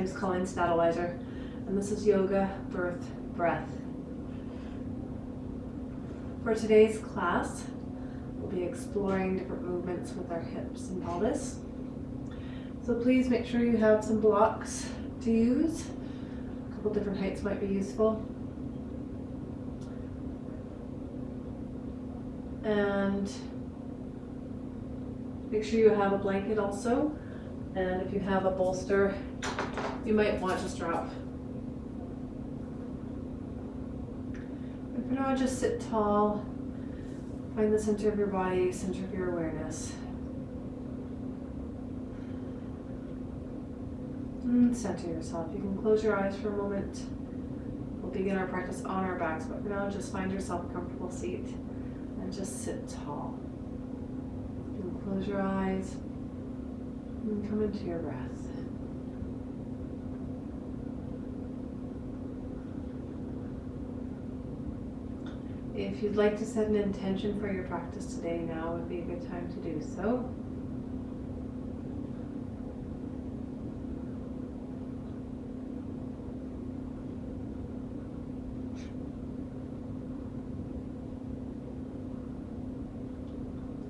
sometimes calling stabilizer. And this is yoga, birth, breath. For today's class, we'll be exploring different movements with our hips and pelvis. So please make sure you have some blocks to use. A couple different heights might be useful. And make sure you have a blanket also. And if you have a bolster, you might want to strap. And for now, just sit tall. Find the center of your body, center of your awareness. And center yourself. You can close your eyes for a moment. We'll begin our practice on our backs, but for now, just find yourself a comfortable seat and just sit tall. You can close your eyes and come into your breath. If you'd like to set an intention for your practice today, now would be a good time to do so.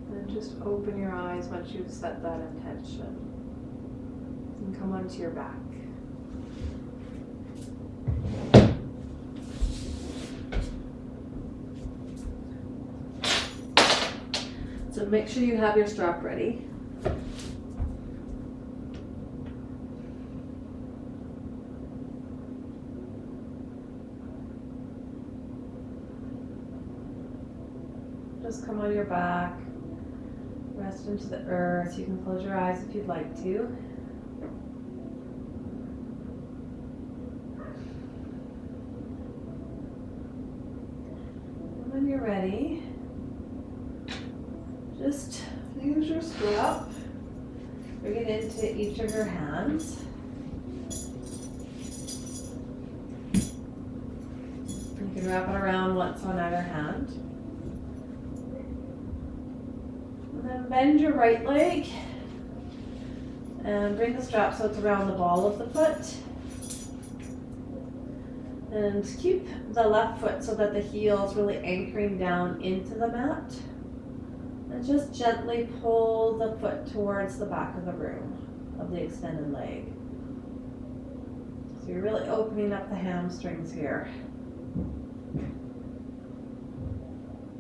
And just open your eyes once you've set that intention. And come onto your back. So make sure you have your strap ready. Just come on your back, rest into the earth. You can close your eyes if you'd like to. And when you're ready, just use your strap, bring it into each of your hands. You can wrap it around once on either hand. And then bend your right leg and bring the strap so it's around the ball of the foot. And keep the left foot so that the heel is really anchoring down into the mat. And just gently pull the foot towards the back of the room of the extended leg. So you're really opening up the hamstrings here.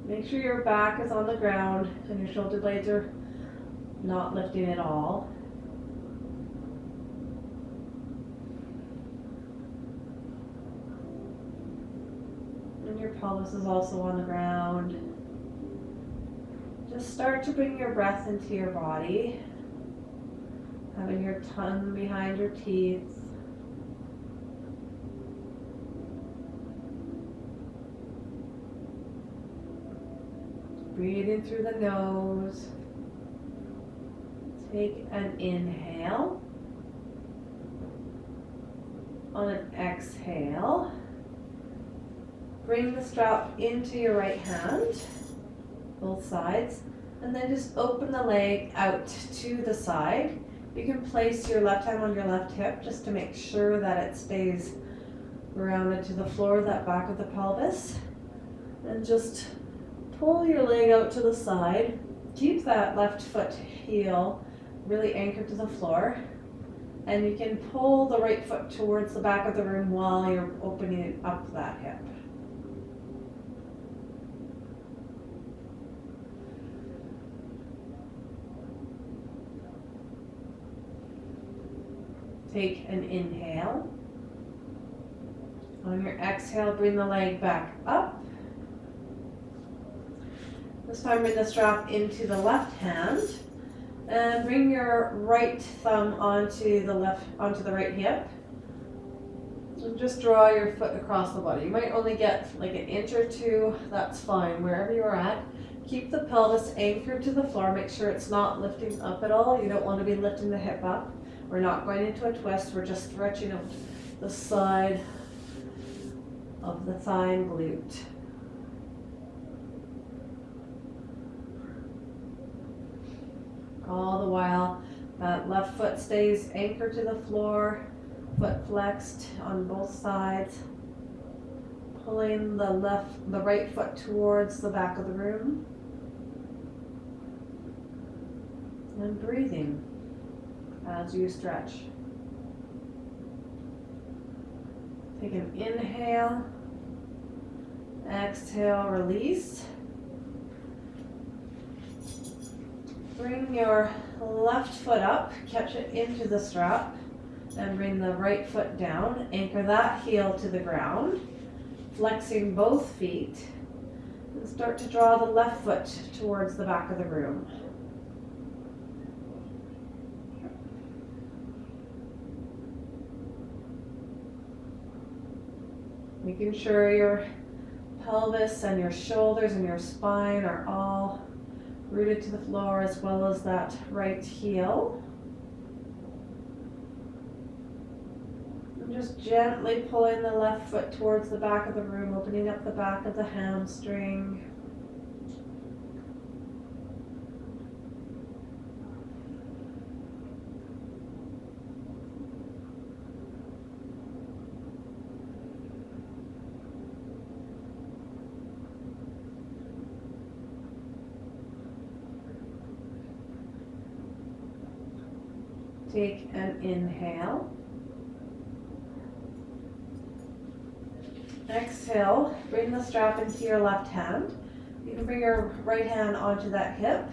Make sure your back is on the ground and your shoulder blades are not lifting at all. And your pelvis is also on the ground. Just start to bring your breath into your body, having your tongue behind your teeth. Breathing through the nose. Take an inhale. On an exhale, bring the strap into your right hand, both sides, and then just open the leg out to the side. You can place your left hand on your left hip just to make sure that it stays grounded to the floor, that back of the pelvis. And just pull your leg out to the side. Keep that left foot heel really anchored to the floor. And you can pull the right foot towards the back of the room while you're opening up that hip. Take an inhale. On your exhale, bring the leg back up. This time bring the strap into the left hand and bring your right thumb onto the right hip. And just draw your foot across the body. You might only get like an inch or two, that's fine, wherever you're at. Keep the pelvis anchored to the floor. Make sure it's not lifting up at all. You don't want to be lifting the hip up. We're not going into a twist, we're just stretching out the side of the thigh and glute. All the while, that left foot stays anchored to the floor, foot flexed on both sides. Pulling the right foot towards the back of the room. And breathing as you stretch. Take an inhale. Exhale, release. Bring your left foot up, catch it into the strap, and bring the right foot down. Anchor that heel to the ground, flexing both feet, and start to draw the left foot towards the back of the room. Making sure your pelvis and your shoulders and your spine are all rooted to the floor, as well as that right heel. And just gently pulling the left foot towards the back of the room, opening up the back of the hamstring. Take an inhale. Exhale, bring the strap into your left hand. You can bring your right hand onto that hip.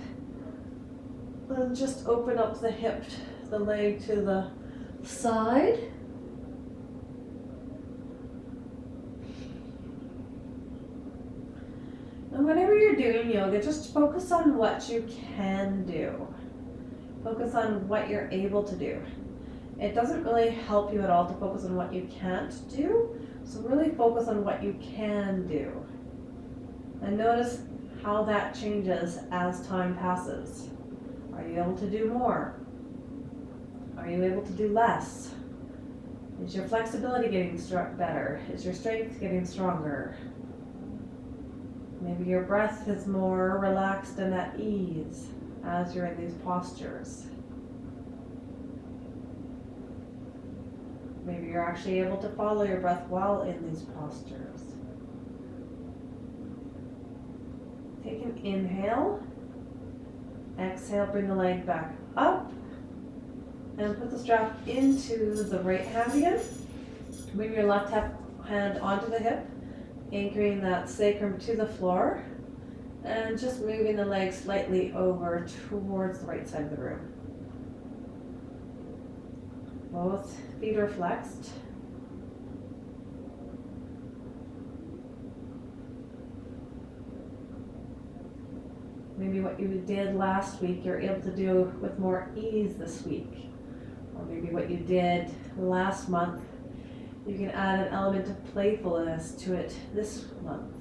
And just open up the hip, the leg to the side. And whenever you're doing yoga, just focus on what you can do. Focus on what you're able to do. It doesn't really help you at all to focus on what you can't do, so really focus on what you can do. And notice how that changes as time passes. Are you able to do more? Are you able to do less? Is your flexibility getting better? Is your strength getting stronger? Maybe your breath is more relaxed and at ease as you're in these postures. Maybe you're actually able to follow your breath while in these postures. Take an inhale. Exhale, bring the leg back up. And put the strap into the right hand again. Bring your left hand onto the hip, anchoring that sacrum to the floor. And just moving the leg slightly over towards the right side of the room. Both feet are flexed. Maybe what you did last week you're able to do with more ease this week. Or maybe what you did last month, you can add an element of playfulness to it this month.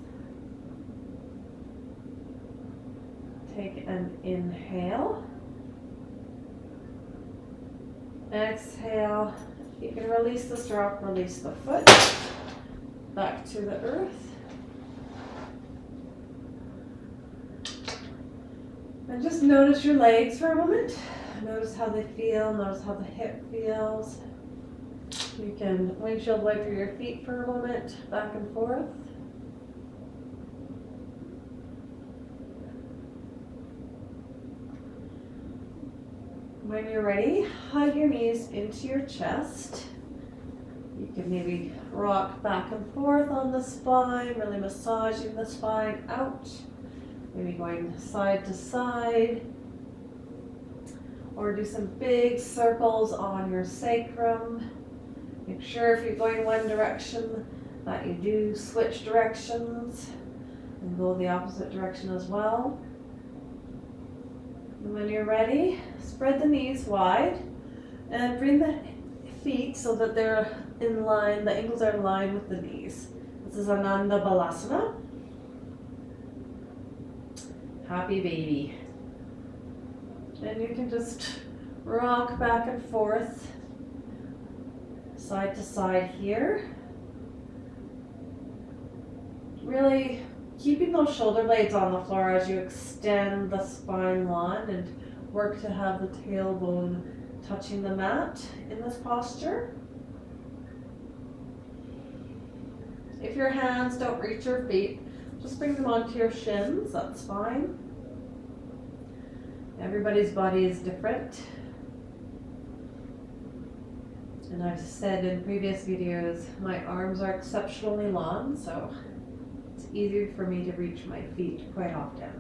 Take an inhale. Exhale. You can release the strap, release the foot back to the earth. And just notice your legs for a moment. Notice how they feel, notice how the hip feels. You can windshield wiper your feet for a moment, back and forth. When you're ready, hug your knees into your chest. You can maybe rock back and forth on the spine, really massaging the spine out. Maybe going side to side. Or do some big circles on your sacrum. Make sure if you're going one direction that you do switch directions and go the opposite direction as well. And when you're ready, spread the knees wide and bring the feet so that they're in line, the ankles are in line with the knees. This is Ananda Balasana. Happy baby. And you can just rock back and forth, side to side here. Really keeping those shoulder blades on the floor as you extend the spine line and work to have the tailbone touching the mat in this posture. If your hands don't reach your feet, just bring them onto your shins, that's fine. Everybody's body is different. And I've said in previous videos, my arms are exceptionally long, so it's easier for me to reach my feet quite often.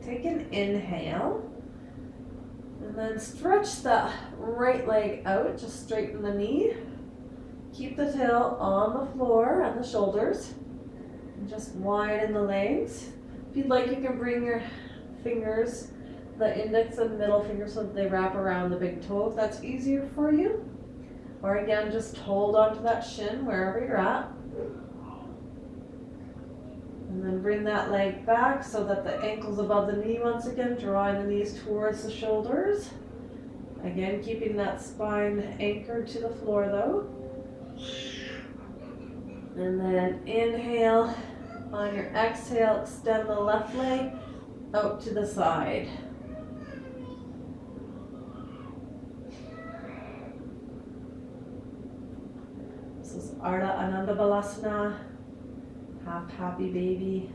Take an inhale. And then stretch the right leg out, just straighten the knee. Keep the tail on the floor and the shoulders. And just widen the legs. If you'd like, you can bring your fingers, the index and middle fingers, so that they wrap around the big toe if that's easier for you. Or again, just hold onto that shin wherever you're at. And then bring that leg back so that the ankle's above the knee once again, drawing the knees towards the shoulders. Again, keeping that spine anchored to the floor though. And then inhale. On your exhale, extend the left leg out to the side. This is Ardha Ananda Balasana. Half happy baby.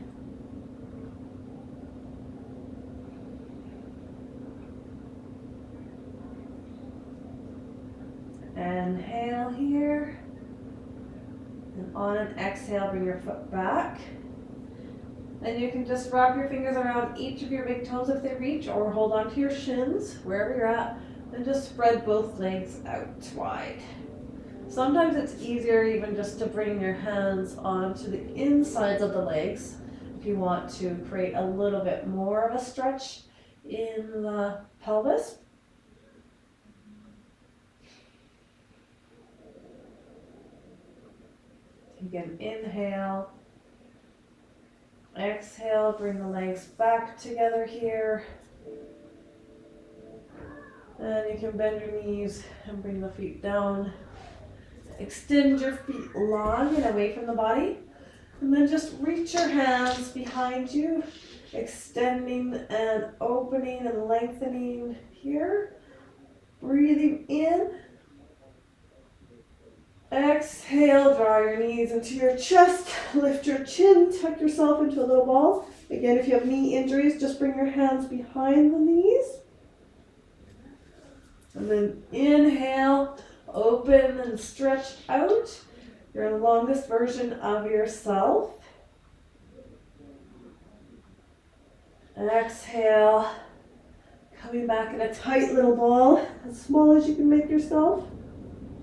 Inhale here. And on an exhale, bring your foot back. And you can just wrap your fingers around each of your big toes if they reach, or hold onto your shins wherever you're at, and just spread both legs out wide. Sometimes it's easier even just to bring your hands onto the insides of the legs if you want to create a little bit more of a stretch in the pelvis. Take an inhale. Exhale, bring the legs back together here. And you can bend your knees and bring the feet down. Extend your feet long and away from the body. And then just reach your hands behind you, extending and opening and lengthening here. Breathing in. Exhale, draw your knees into your chest, lift your chin, tuck yourself into a little ball. Again, if you have knee injuries, just bring your hands behind the knees. And then inhale, open and stretch out your longest version of yourself. And exhale, coming back in a tight little ball, as small as you can make yourself.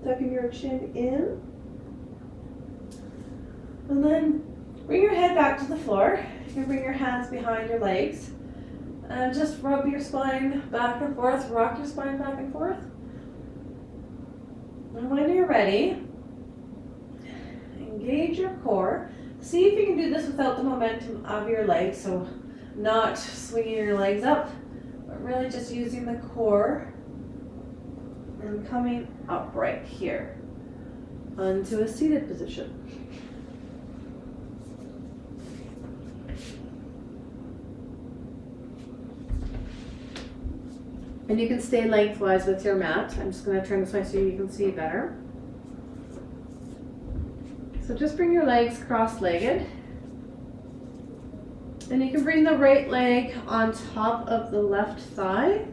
Tucking your chin in. And then bring your head back to the floor. You can bring your hands behind your legs. And just rub your spine back and forth, rock your spine back and forth. And when you're ready, engage your core. See if you can do this without the momentum of your legs, so not swinging your legs up, but really just using the core and coming upright here onto a seated position. And you can stay lengthwise with your mat. I'm just going to turn this way so you can see better. So just bring your legs cross-legged. And you can bring the right leg on top of the left thigh.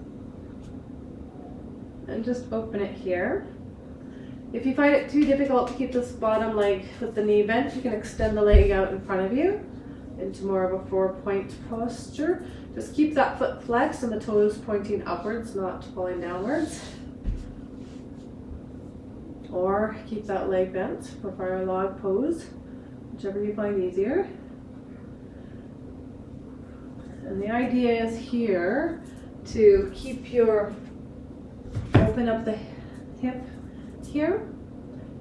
And just open it here. If you find it too difficult to keep this bottom leg with the knee bent, you can extend the leg out in front of you into more of a 4-point posture. Just keep that foot flexed and the toes pointing upwards, not falling downwards. Or keep that leg bent for fire log pose, whichever you find easier. And the idea is here to keep your open up the hip here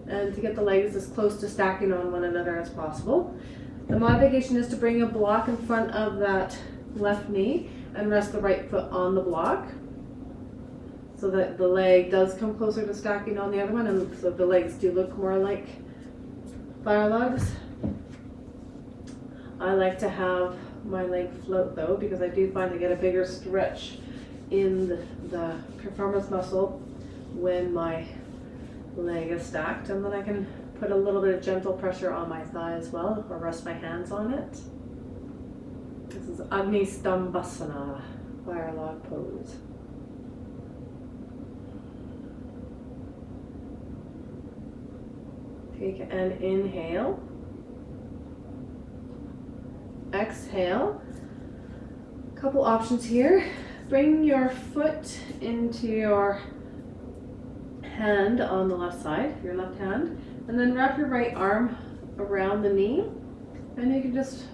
and to get the legs as close to stacking on one another as possible. The modification is to bring a block in front of that left knee and rest the right foot on the block so that the leg does come closer to stacking on the other one, and so the legs do look more like fire logs. I like to have my leg float though, because I do find I get a bigger stretch in the performance muscle when my leg is stacked, and then I can put a little bit of gentle pressure on my thigh as well, or rest my hands on it. This is Agni Stambhasana, fire log pose. Take an inhale. Exhale. Couple options here. Bring your foot into your hand on the left side, your left hand, and then wrap your right arm around the knee, and you can just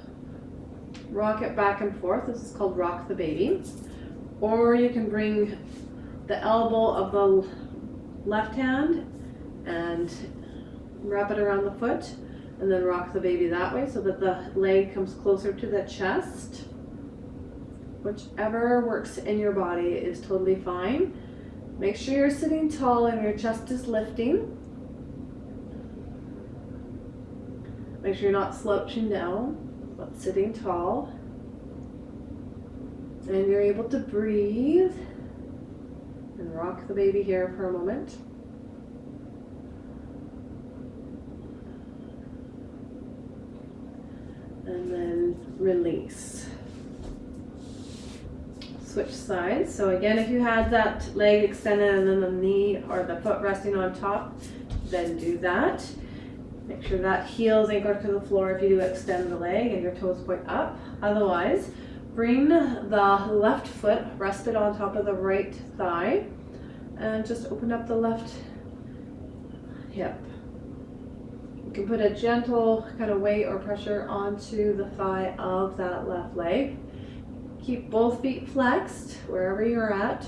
rock it back and forth. This is called rock the baby. Or you can bring the elbow of the left hand and wrap it around the foot, and then rock the baby that way so that the leg comes closer to the chest. Whichever works in your body is totally fine. Make sure you're sitting tall and your chest is lifting. Make sure you're not slouching down, but sitting tall. And you're able to breathe and rock the baby here for a moment. And then release. Switch sides. So again, if you had that leg extended and then the knee or the foot resting on top, then do that. Make sure that heel's anchored to the floor if you do extend the leg and your toes point up. Otherwise, bring the left foot rested on top of the right thigh and just open up the left hip. You can put a gentle kind of weight or pressure onto the thigh of that left leg. Keep both feet flexed wherever you're at,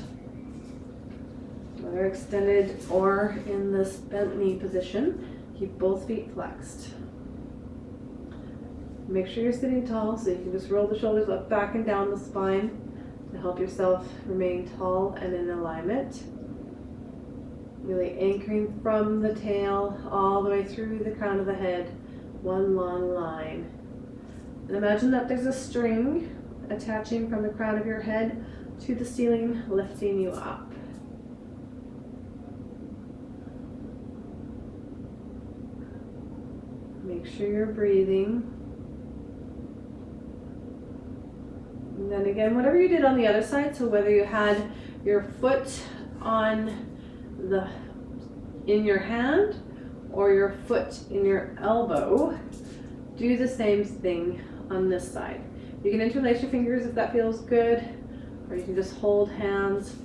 whether extended or in this bent knee position. Keep both feet flexed. Make sure you're sitting tall, so you can just roll the shoulders up, back, and down the spine to help yourself remain tall and in alignment. Really anchoring from the tail all the way through the crown of the head, one long line. And imagine that there's a string attaching from the crown of your head to the ceiling, lifting you up. Make sure you're breathing. And then again, whatever you did on the other side, so whether you had your foot in your hand or your foot in your elbow, do the same thing on this side. You can interlace your fingers if that feels good, or you can just hold hands.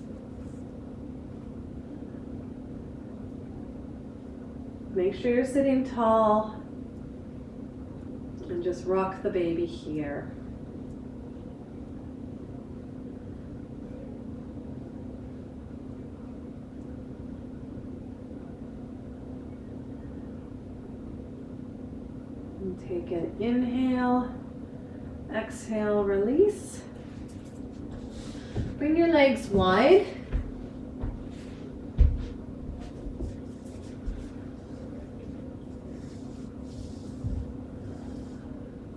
Make sure you're sitting tall and just rock the baby here. And take an inhale, exhale, release. Bring your legs wide.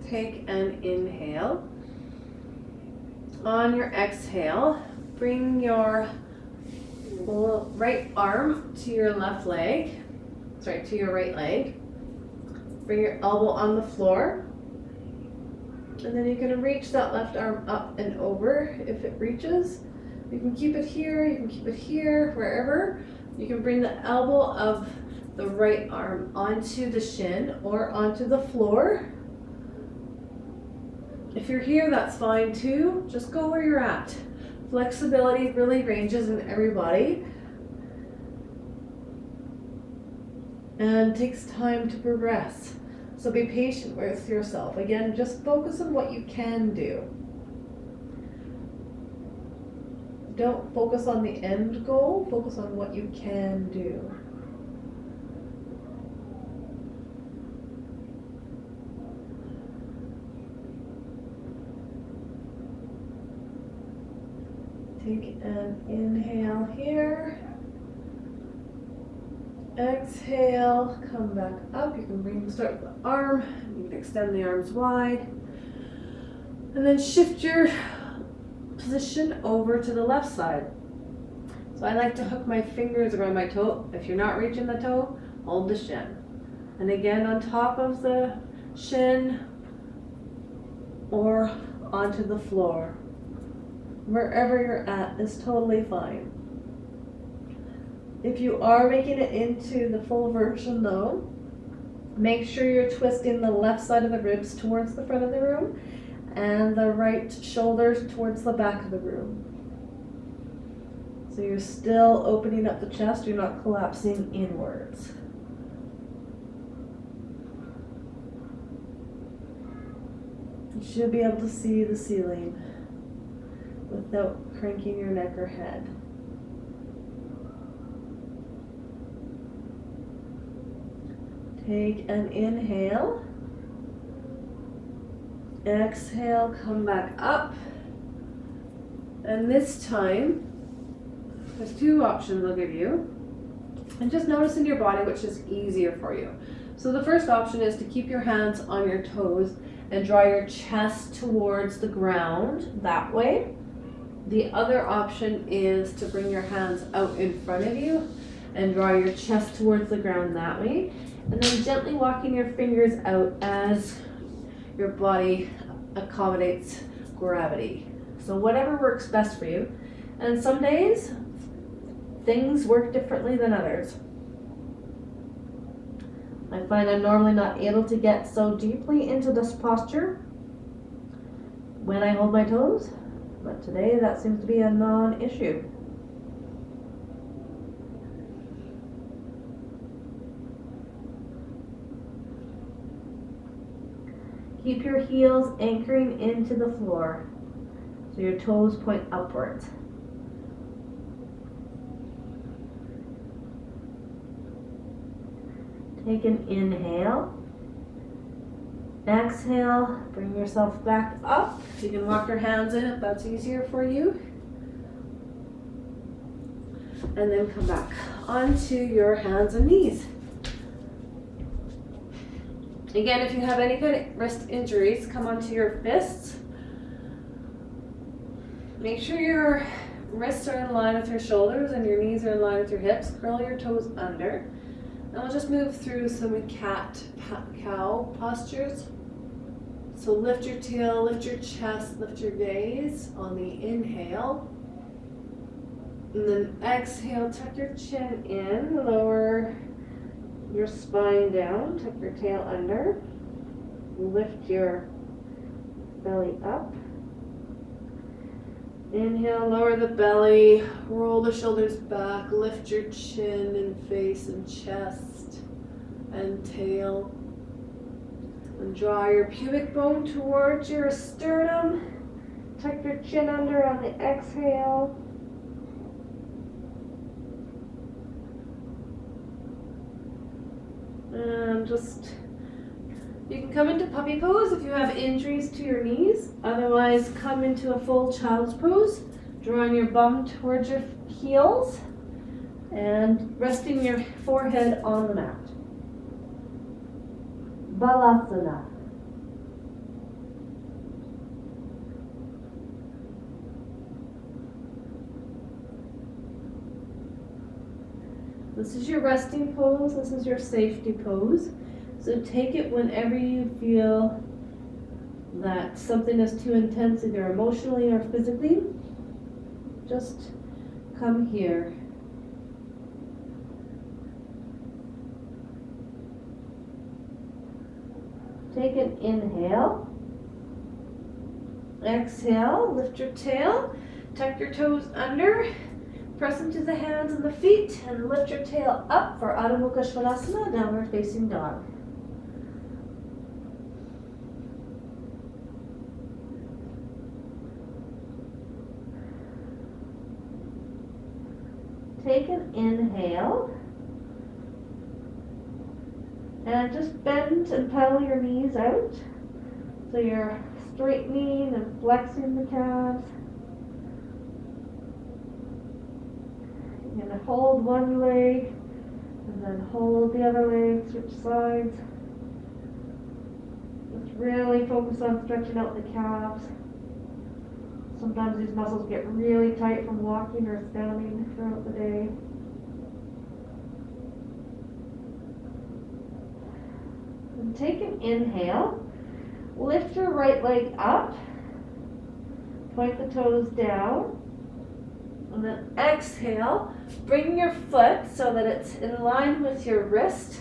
Take an inhale. On your exhale, bring your right arm to your left leg, to your right leg. Bring your elbow on the floor. And then you can reach that left arm up and over if it reaches. You can keep it here, you can keep it here, wherever. You can bring the elbow of the right arm onto the shin or onto the floor. If you're here, that's fine too. Just go where you're at. Flexibility really ranges in everybody and takes time to progress. So be patient with yourself. Again, just focus on what you can do. Don't focus on the end goal, focus on what you can do. Take an inhale here. Exhale, come back up. You can start with the arm. You can extend the arms wide. And then shift your position over to the left side. So I like to hook my fingers around my toe. If you're not reaching the toe, hold the shin. And again, on top of the shin or onto the floor. Wherever you're at is totally fine. If you are making it into the full version though, make sure you're twisting the left side of the ribs towards the front of the room and the right shoulders towards the back of the room. So you're still opening up the chest, you're not collapsing inwards. You should be able to see the ceiling without cranking your neck or head. Take an inhale. Exhale, come back up. And this time, there's two options I'll give you. And just notice in your body which is easier for you. So the first option is to keep your hands on your toes and draw your chest towards the ground that way. The other option is to bring your hands out in front of you and draw your chest towards the ground that way. And then gently walking your fingers out as your body accommodates gravity. So whatever works best for you. And some days, things work differently than others. I find I'm normally not able to get so deeply into this posture when I hold my toes, but today that seems to be a non-issue. Keep your heels anchoring into the floor so your toes point upwards. Take an inhale. Exhale, bring yourself back up. You can walk your hands in if that's easier for you. And then come back onto your hands and knees. Again, if you have any kind of wrist injuries, come onto your fists. Make sure your wrists are in line with your shoulders and your knees are in line with your hips. Curl your toes under. And we'll just move through some cat-cow postures. So lift your tail, lift your chest, lift your gaze on the inhale. And then exhale, tuck your chin in, lower your spine down, tuck your tail under. Lift your belly up. Inhale, lower the belly, roll the shoulders back, lift your chin and face and chest and tail. And draw your pubic bone towards your sternum. Tuck your chin under on the exhale. And just, you can come into puppy pose if you have injuries to your knees. Otherwise, come into a full child's pose, drawing your bum towards your heels and resting your forehead on the mat. Balasana. This is your resting pose, this is your safety pose. So take it whenever you feel that something is too intense, either emotionally or physically. Just come here. Take an inhale. Exhale, lift your tail, tuck your toes under, press into the hands and the feet, and lift your tail up for Adho Mukha Svanasana, downward facing dog. Take an inhale. And just bend and pedal your knees out. So you're straightening and flexing the calves. You're going to hold one leg and then hold the other leg, switch sides. Just really focus on stretching out the calves. Sometimes these muscles get really tight from walking or standing throughout the day. And take an inhale. Lift your right leg up. Point the toes down. And then exhale. Bring your foot so that it's in line with your wrist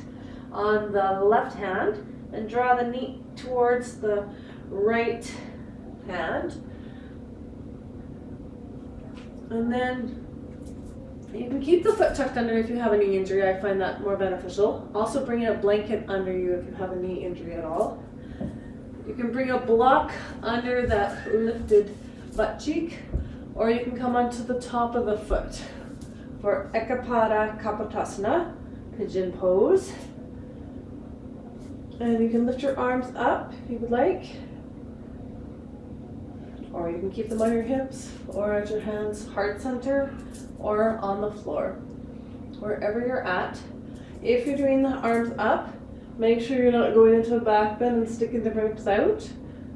on the left hand. And draw the knee towards the right hand. And then you can keep the foot tucked under if you have a knee injury. I find that more beneficial. Also bring a blanket under you if you have a knee injury at all. You can bring a block under that lifted butt cheek, or you can come onto the top of the foot for Ekapada Kapotasana, pigeon pose. And you can lift your arms up if you would like. Or you can keep them on your hips, or at your hands heart center, or on the floor, wherever you're at. If you're doing the arms up, make sure you're not going into a back bend and sticking the ribs out.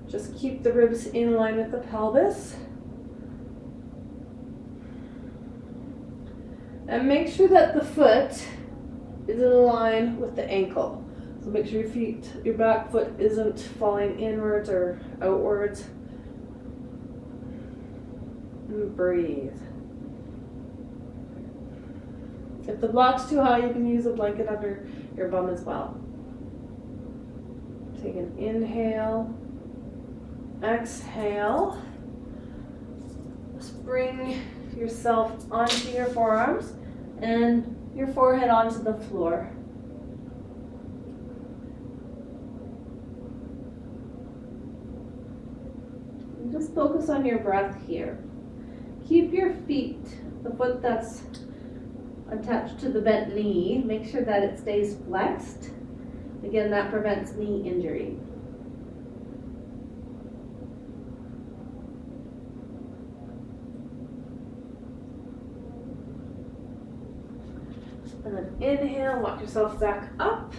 Just keep the ribs in line with the pelvis. And make sure that the foot is in line with the ankle. So make sure your back foot isn't falling inwards or outwards. And breathe. If the block's too high, you can use a blanket under your bum as well. Take an inhale, exhale. Just bring yourself onto your forearms and your forehead onto the floor. And just focus on your breath here. Keep your feet, the foot that's attached to the bent knee, make sure that it stays flexed. Again, that prevents knee injury. And then inhale, walk yourself back up.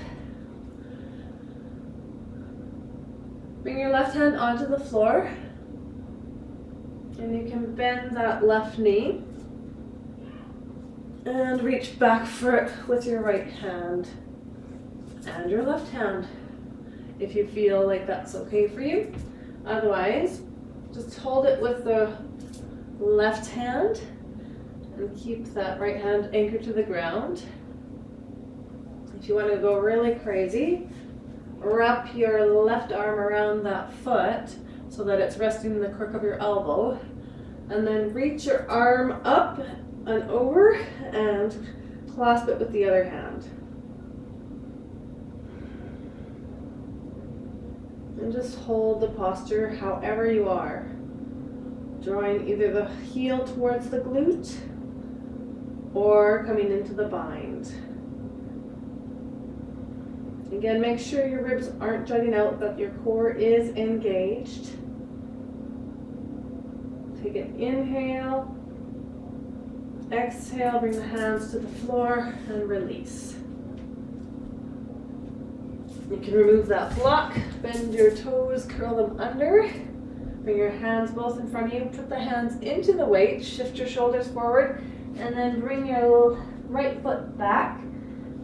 Bring your left hand onto the floor. And you can bend that left knee and reach back for it with your right hand and your left hand if you feel like that's okay for you. Otherwise, just hold it with the left hand and keep that right hand anchored to the ground. If you want to go really crazy, wrap your left arm around that foot so that it's resting in the crook of your elbow, and then reach your arm up and over and clasp it with the other hand. And just hold the posture however you are, drawing either the heel towards the glute or coming into the bind. Again, make sure your ribs aren't jutting out, that your core is engaged. Take an inhale, exhale, bring the hands to the floor and release. You can remove that block, bend your toes, curl them under. Bring your hands both in front of you, put the hands into the weight, shift your shoulders forward, and then bring your right foot back.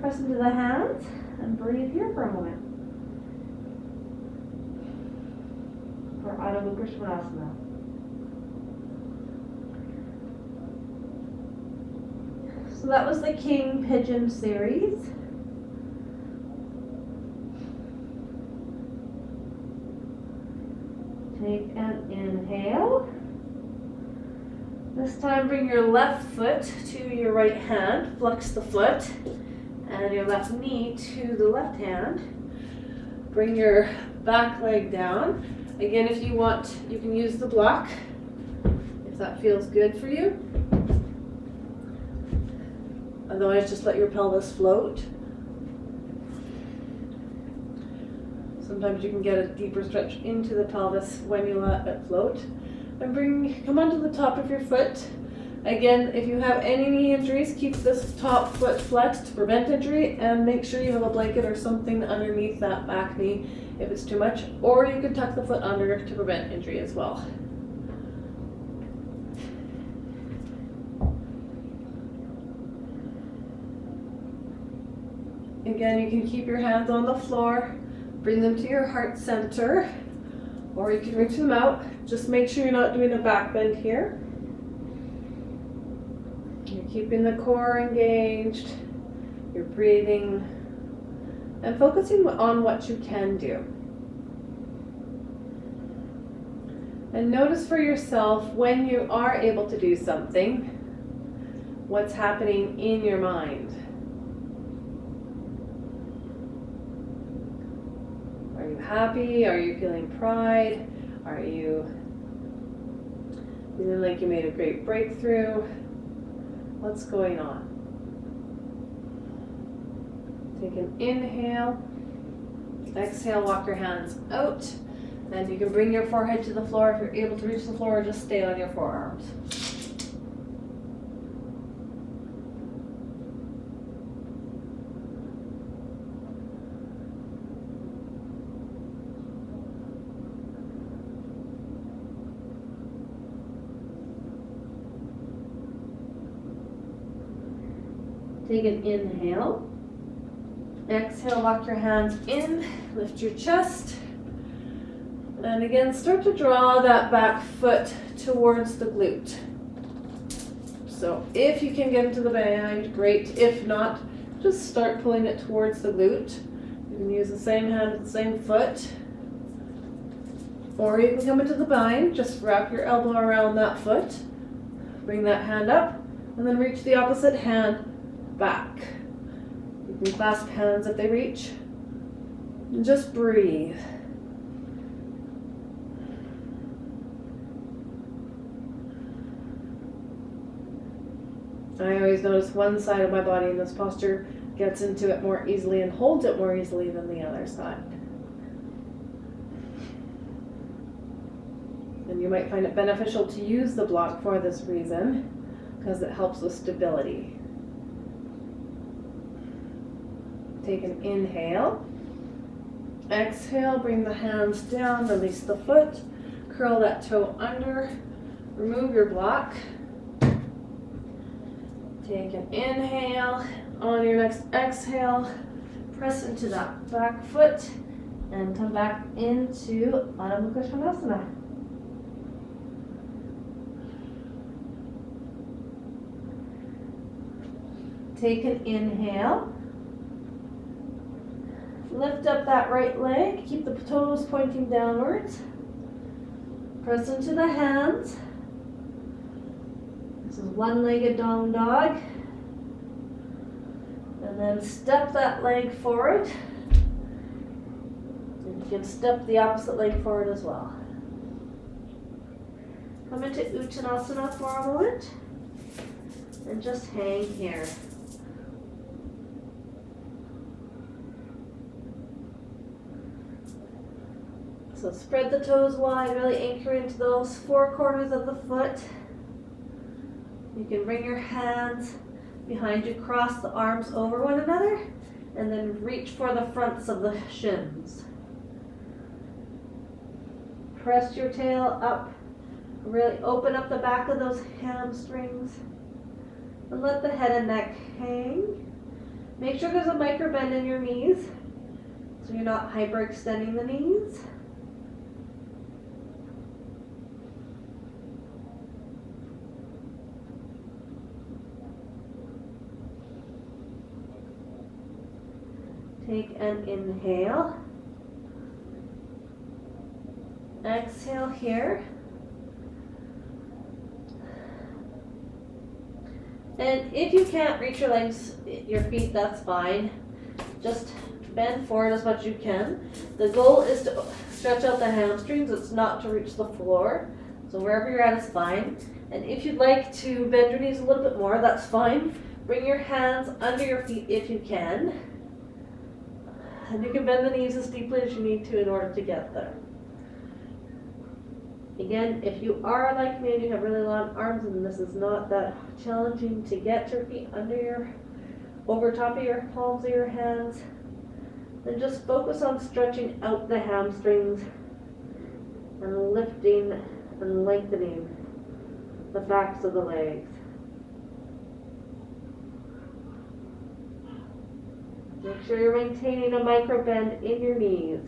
Press into the hands and breathe here for a moment. For Adho Mukha Svanasana. So that was the King Pigeon series. Take an inhale. This time bring your left foot to your right hand, flex the foot, and your left knee to the left hand. Bring your back leg down. Again, if you want, you can use the block if that feels good for you. Otherwise, just let your pelvis float. Sometimes you can get a deeper stretch into the pelvis when you let it float. And come onto the top of your foot. Again, if you have any knee injuries, keep this top foot flexed to prevent injury, and make sure you have a blanket or something underneath that back knee if it's too much, or you can tuck the foot under to prevent injury as well. Again, you can keep your hands on the floor, bring them to your heart center, or you can reach them out. Just make sure you're not doing a back bend here. You're keeping the core engaged, you're breathing, and focusing on what you can do. And notice for yourself when you are able to do something, what's happening in your mind. Are you happy? Are you feeling pride? Are you feeling like you made a great breakthrough? What's going on? Take an inhale. Exhale, walk your hands out. And you can bring your forehead to the floor if you're able to reach the floor, or just stay on your forearms. Take an inhale. Exhale, walk your hands in, lift your chest. And again, start to draw that back foot towards the glute. So if you can get into the bind, great. If not, just start pulling it towards the glute. You can use the same hand, the same foot. Or you can come into the bind, just wrap your elbow around that foot. Bring that hand up, and then reach the opposite hand back. You can clasp hands if they reach. And just breathe. I always notice one side of my body in this posture gets into it more easily and holds it more easily than the other side. And you might find it beneficial to use the block for this reason, because it helps with stability. Take an inhale. Exhale, bring the hands down, release the foot, curl that toe under, remove your block. Take an inhale. On your next exhale, press into that back foot and come back into Adho Mukha Svanasana. Take an inhale. Lift up that right leg. Keep the toes pointing downwards. Press into the hands. This is one-legged down dog. And then step that leg forward. And you can step the opposite leg forward as well. Come into Uttanasana for a moment. And just hang here. So spread the toes wide, really anchor into those four corners of the foot. You can bring your hands behind you, cross the arms over one another, and then reach for the fronts of the shins. Press your tail up, really open up the back of those hamstrings, and let the head and neck hang. Make sure there's a micro bend in your knees, so you're not hyperextending the knees. Take an inhale. Exhale here. And if you can't reach your legs, your feet, that's fine. Just bend forward as much as you can. The goal is to stretch out the hamstrings. It's not to reach the floor. So wherever you're at is fine. And if you'd like to bend your knees a little bit more, that's fine. Bring your hands under your feet if you can. And you can bend the knees as deeply as you need to in order to get there. Again, if you are like me and you have really long arms and this is not that challenging to get your feet over top of your palms of your hands, then just focus on stretching out the hamstrings and lifting and lengthening the backs of the legs. Make sure you're maintaining a micro bend in your knees.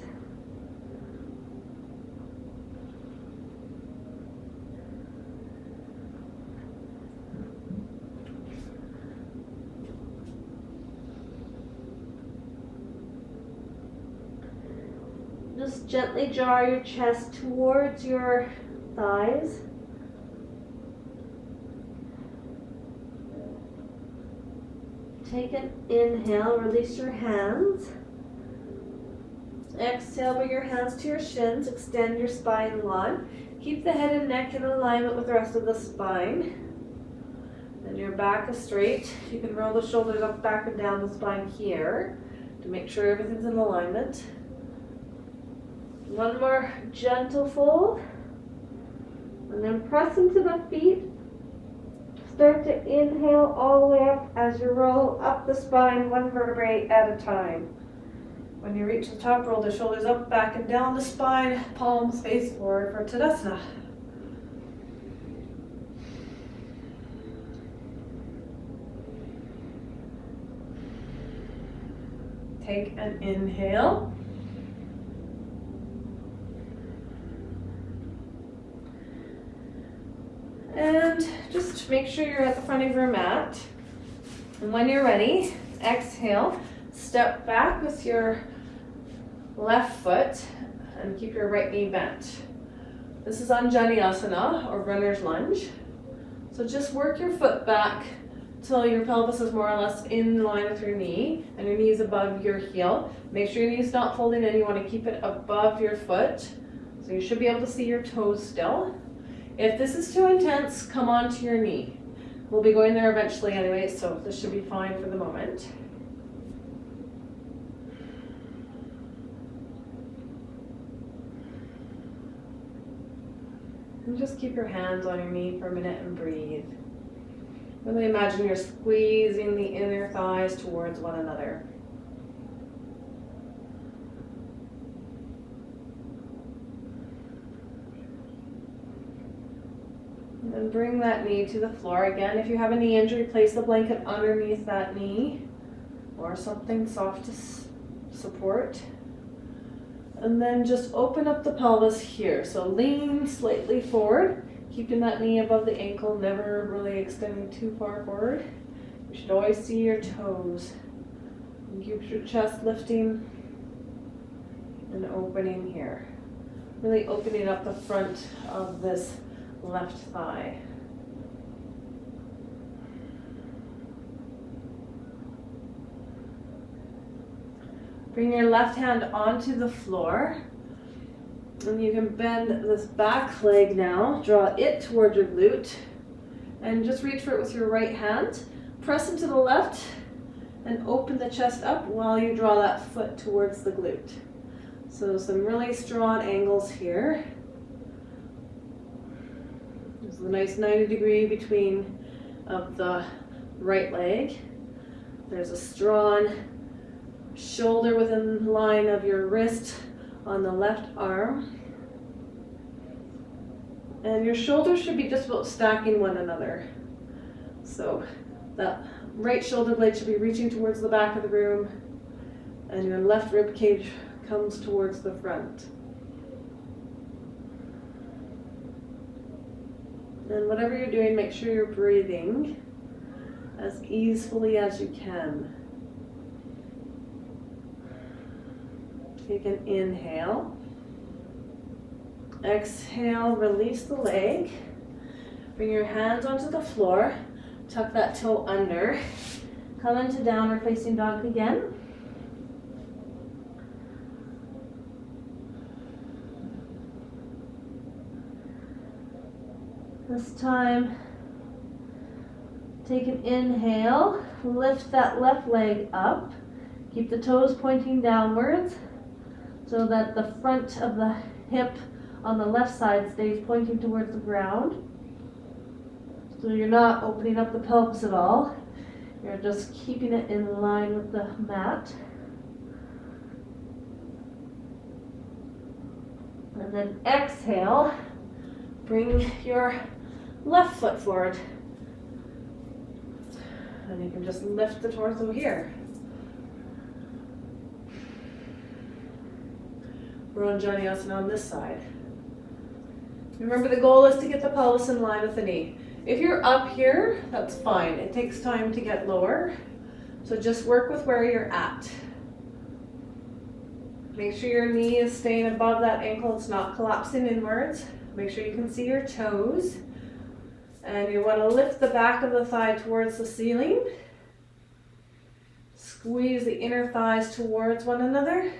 Just gently draw your chest towards your thighs. Take an inhale, release your hands. Exhale, bring your hands to your shins, extend your spine long. Keep the head and neck in alignment with the rest of the spine. And your back is straight. You can roll the shoulders up, back, and down the spine here to make sure everything's in alignment. One more gentle fold. And then press into the feet. Start to inhale all the way up as you roll up the spine, one vertebrae at a time. When you reach the top, roll the shoulders up, back, and down the spine, palms face forward for Tadasana. Take an inhale. And just make sure you're at the front of your mat. And when you're ready, exhale, step back with your left foot and keep your right knee bent. This is Anjaneyasana, or runner's lunge. So just work your foot back till your pelvis is more or less in line with your knee and your knee is above your heel. Make sure your knee's not folding in. You want to keep it above your foot. So you should be able to see your toes still. If this is too intense, come onto your knee. We'll be going there eventually anyway, so this should be fine for the moment. And just keep your hands on your knee for a minute and breathe. Really imagine you're squeezing the inner thighs towards one another. And bring that knee to the floor. Again, if you have a knee injury, place the blanket underneath that knee or something soft to support. And then just open up the pelvis here. So lean slightly forward, keeping that knee above the ankle, never really extending too far forward. You should always see your toes. And keep your chest lifting and opening here. Really opening up the front of this left thigh. Bring your left hand onto the floor, and you can bend this back leg now. Draw it towards your glute, and just reach for it with your right hand. Press into the left, and open the chest up while you draw that foot towards the glute. So some really strong angles here. There's a nice 90-degree between of the right leg. There's a strong shoulder within line of your wrist on the left arm. And your shoulders should be just about stacking one another. So that right shoulder blade should be reaching towards the back of the room, and your left rib cage comes towards the front. And whatever you're doing, make sure you're breathing as easily as you can. Take an inhale. Exhale, release the leg. Bring your hands onto the floor. Tuck that toe under. Come into downward facing dog again. This time, take an inhale, lift that left leg up, keep the toes pointing downwards so that the front of the hip on the left side stays pointing towards the ground. So you're not opening up the pelvis at all, you're just keeping it in line with the mat. And then exhale, bring your left foot forward. And you can just lift the torso here. We're on Janiyasana on this side. Remember, the goal is to get the pelvis in line with the knee. If you're up here, that's fine. It takes time to get lower. So just work with where you're at. Make sure your knee is staying above that ankle. It's not collapsing inwards. Make sure you can see your toes. And you want to lift the back of the thigh towards the ceiling. Squeeze the inner thighs towards one another.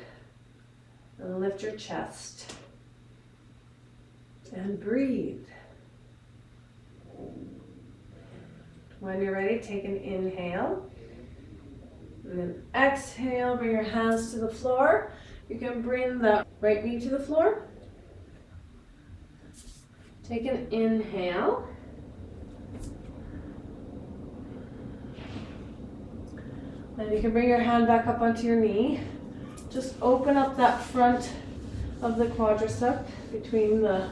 And lift your chest. And breathe. When you're ready, take an inhale. And then exhale, bring your hands to the floor. You can bring the right knee to the floor. Take an inhale. Then you can bring your hand back up onto your knee. Just open up that front of the quadricep between the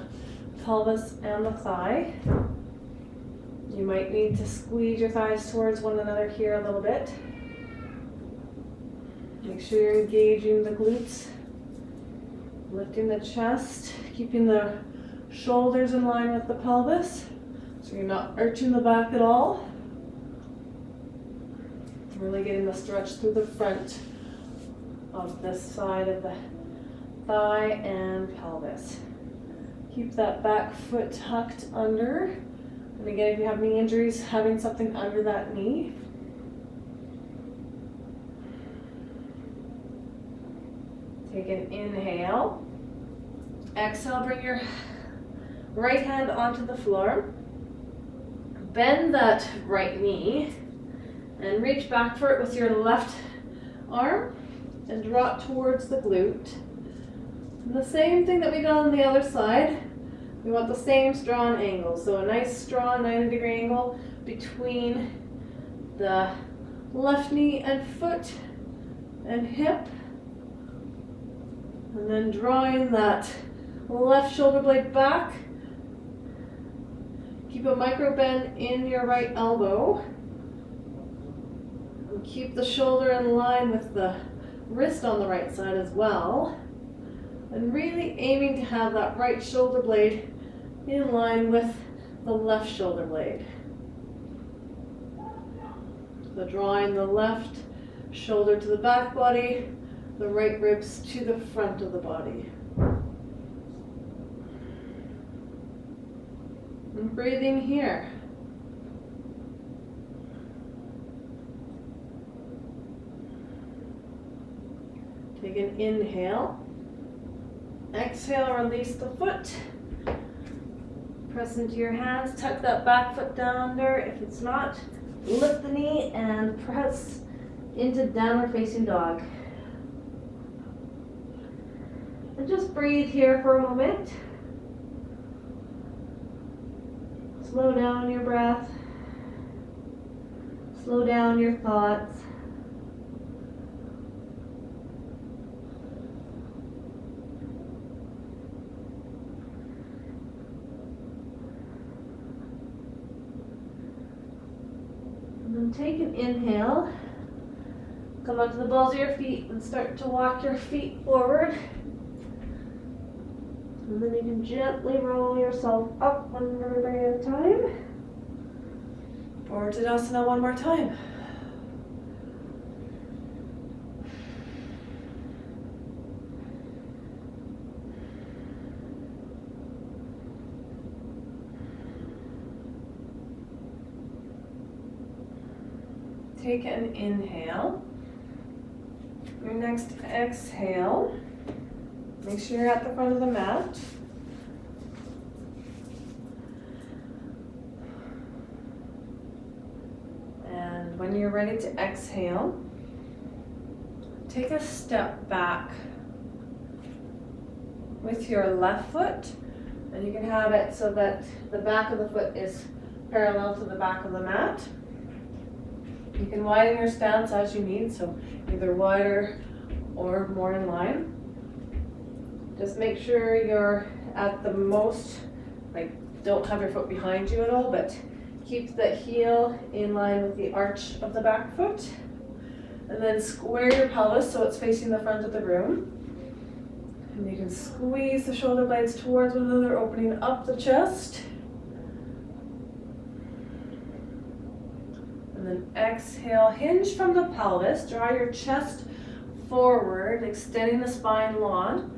pelvis and the thigh. You might need to squeeze your thighs towards one another here a little bit. Make sure you're engaging the glutes, lifting the chest, keeping the shoulders in line with the pelvis, so you're not arching the back at all. Really getting the stretch through the front of this side of the thigh and pelvis. Keep that back foot tucked under. And again, if you have knee injuries, having something under that knee. Take an inhale. Exhale, bring your right hand onto the floor. Bend that right knee and reach back for it with your left arm and draw it towards the glute. And the same thing that we did on the other side. We want the same strong angle. So a nice strong 90-degree angle between the left knee and foot and hip. And then drawing that left shoulder blade back. Keep a micro bend in your right elbow. And keep the shoulder in line with the wrist on the right side as well. And really aiming to have that right shoulder blade in line with the left shoulder blade. So drawing the left shoulder to the back body, the right ribs to the front of the body. And breathing here. Take an inhale. Exhale, release the foot. Press into your hands, tuck that back foot down under. If it's not, lift the knee and press into downward facing dog. And just breathe here for a moment. Slow down your breath. Slow down your thoughts. And then take an inhale. Come onto the balls of your feet and start to walk your feet forward. And then you can gently roll yourself up one vertebrae at a time. Forward Tadasana one more time. Take an inhale. Your next exhale. Make sure you're at the front of the mat. And when you're ready to exhale, take a step back with your left foot. And you can have it so that the back of the foot is parallel to the back of the mat. You can widen your stance as you need, so either wider or more in line. Just make sure you're at the most, like, don't have your foot behind you at all, but keep the heel in line with the arch of the back foot. And then square your pelvis so it's facing the front of the room. And you can squeeze the shoulder blades towards one another, opening up the chest. And then exhale, hinge from the pelvis, draw your chest forward, extending the spine long.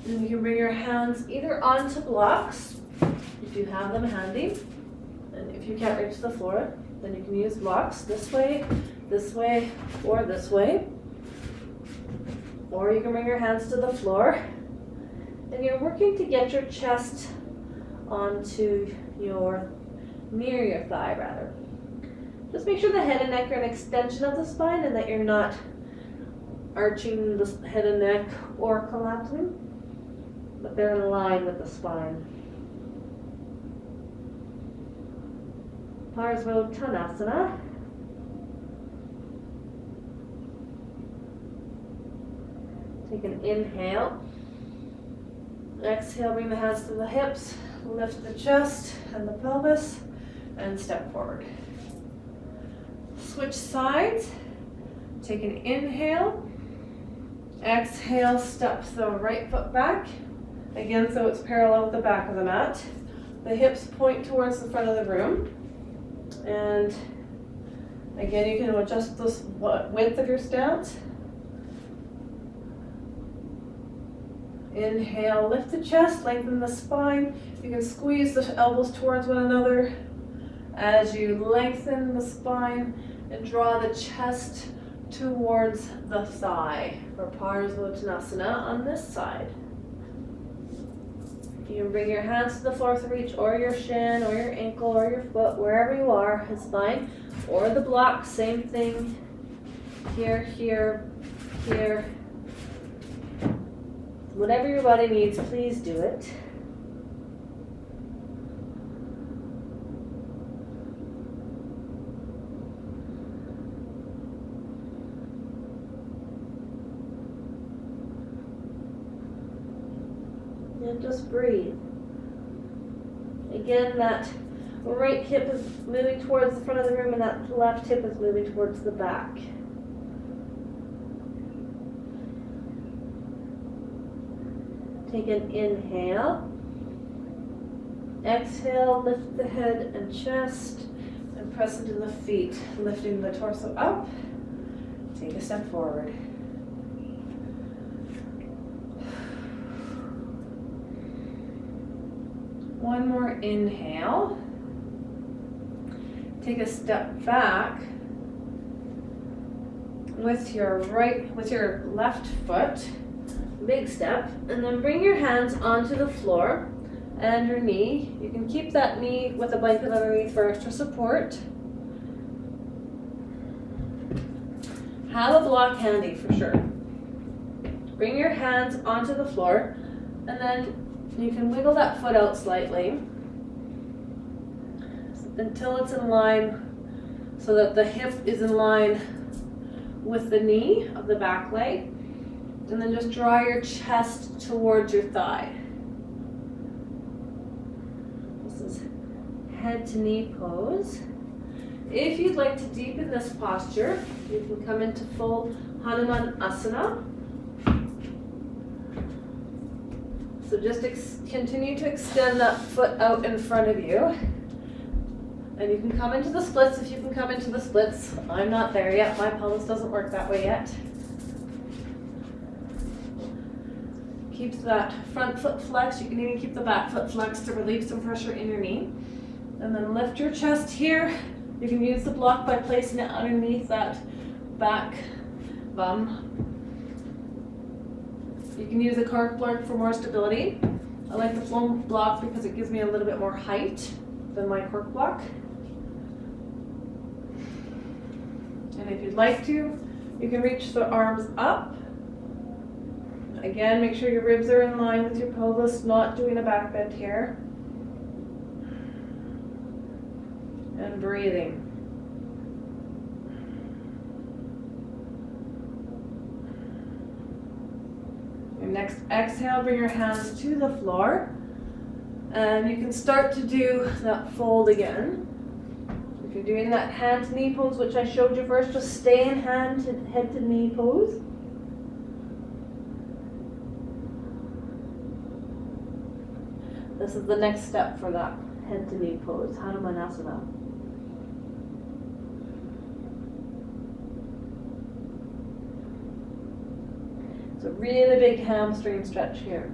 And you can bring your hands either onto blocks, if you have them handy. And if you can't reach the floor, then you can use blocks this way, or this way. Or you can bring your hands to the floor. And you're working to get your chest onto near your thigh rather. Just make sure the head and neck are an extension of the spine and that you're not arching the head and neck or collapsing, but they're in line with the spine. Parsvottanasana. Take an inhale. Exhale, bring the hands to the hips, lift the chest and the pelvis, and step forward. Switch sides. Take an inhale. Exhale, step the right foot back. Again, so it's parallel with the back of the mat. The hips point towards the front of the room. And again, you can adjust the width of your stance. Inhale, lift the chest, lengthen the spine. You can squeeze the elbows towards one another as you lengthen the spine and draw the chest towards the thigh for Parsvottanasana on this side. You can bring your hands to the floor to reach, or your shin, or your ankle, or your foot, wherever you are is fine. Or the block, same thing. Here, here, here. Whatever your body needs, please do it. And just breathe. Again, that right hip is moving towards the front of the room and that left hip is moving towards the back. Take an inhale. Exhale, lift the head and chest and press into the feet, lifting the torso up. Take a step forward. One more inhale. Take a step back with your left foot, big step, and then bring your hands onto the floor and your knee. You can keep that knee with a blanket underneath for extra support. Have a block handy for sure. Bring your hands onto the floor and then you can wiggle that foot out slightly until it's in line, so that the hip is in line with the knee of the back leg. And then just draw your chest towards your thigh. This is head to knee pose. If you'd like to deepen this posture, you can come into full Hanuman Asana. So just continue to extend that foot out in front of you. And you can come into the splits if you can come into the splits. I'm not there yet. My pelvis doesn't work that way yet. Keep that front foot flexed. You can even keep the back foot flexed to relieve some pressure in your knee. And then lift your chest here. You can use the block by placing it underneath that back bum. You can use a cork block for more stability. I like the foam block because it gives me a little bit more height than my cork block. And if you'd like to, you can reach the arms up. Again, make sure your ribs are in line with your pelvis, not doing a back bend here. And breathing. Your next exhale, bring your hands to the floor. And you can start to do that fold again. If you're doing that hand to knee pose, which I showed you first, just stay in head to knee pose. This is the next step for that head to knee pose, Hanumanasana. It's a really big hamstring stretch here.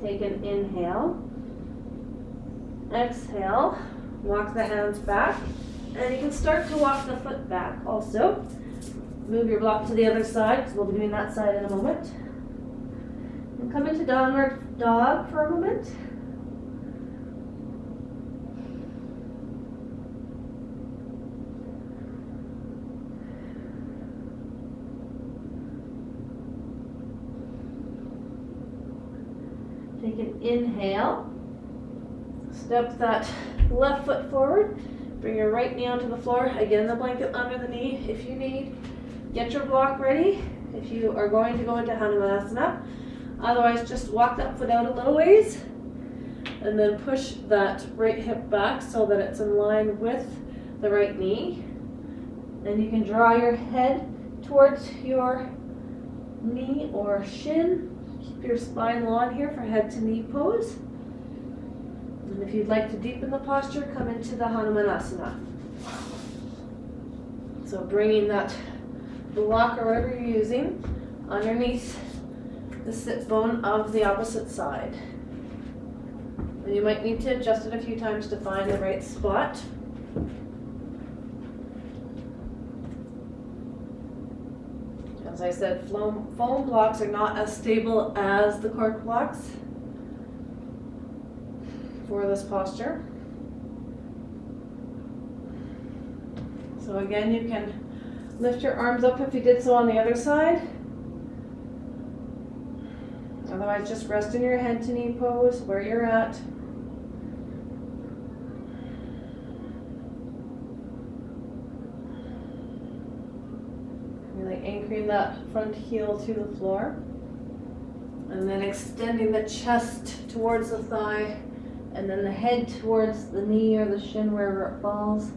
Take an inhale. Exhale. Walk the hands back. And you can start to walk the foot back also. Move your block to the other side, because we'll be doing that side in a moment. And come into downward dog for a moment. Take an inhale. Step that left foot forward. Bring your right knee onto the floor. Again, the blanket under the knee if you need. Get your block ready if you are going to go into Hanumanasana. Otherwise, just walk that foot out a little ways and then push that right hip back so that it's in line with the right knee. And you can draw your head towards your knee or shin. Keep your spine long here for head to knee pose. And if you'd like to deepen the posture, come into the Hanumanasana. So bringing that block or whatever you're using underneath the sit bone of the opposite side. And you might need to adjust it a few times to find the right spot. As I said, foam blocks are not as stable as the cork blocks for this posture. So again, you can lift your arms up if you did so on the other side. Otherwise, just rest in your head to knee pose where you're at. Really anchoring that front heel to the floor. And then extending the chest towards the thigh. And then the head towards the knee or the shin wherever it falls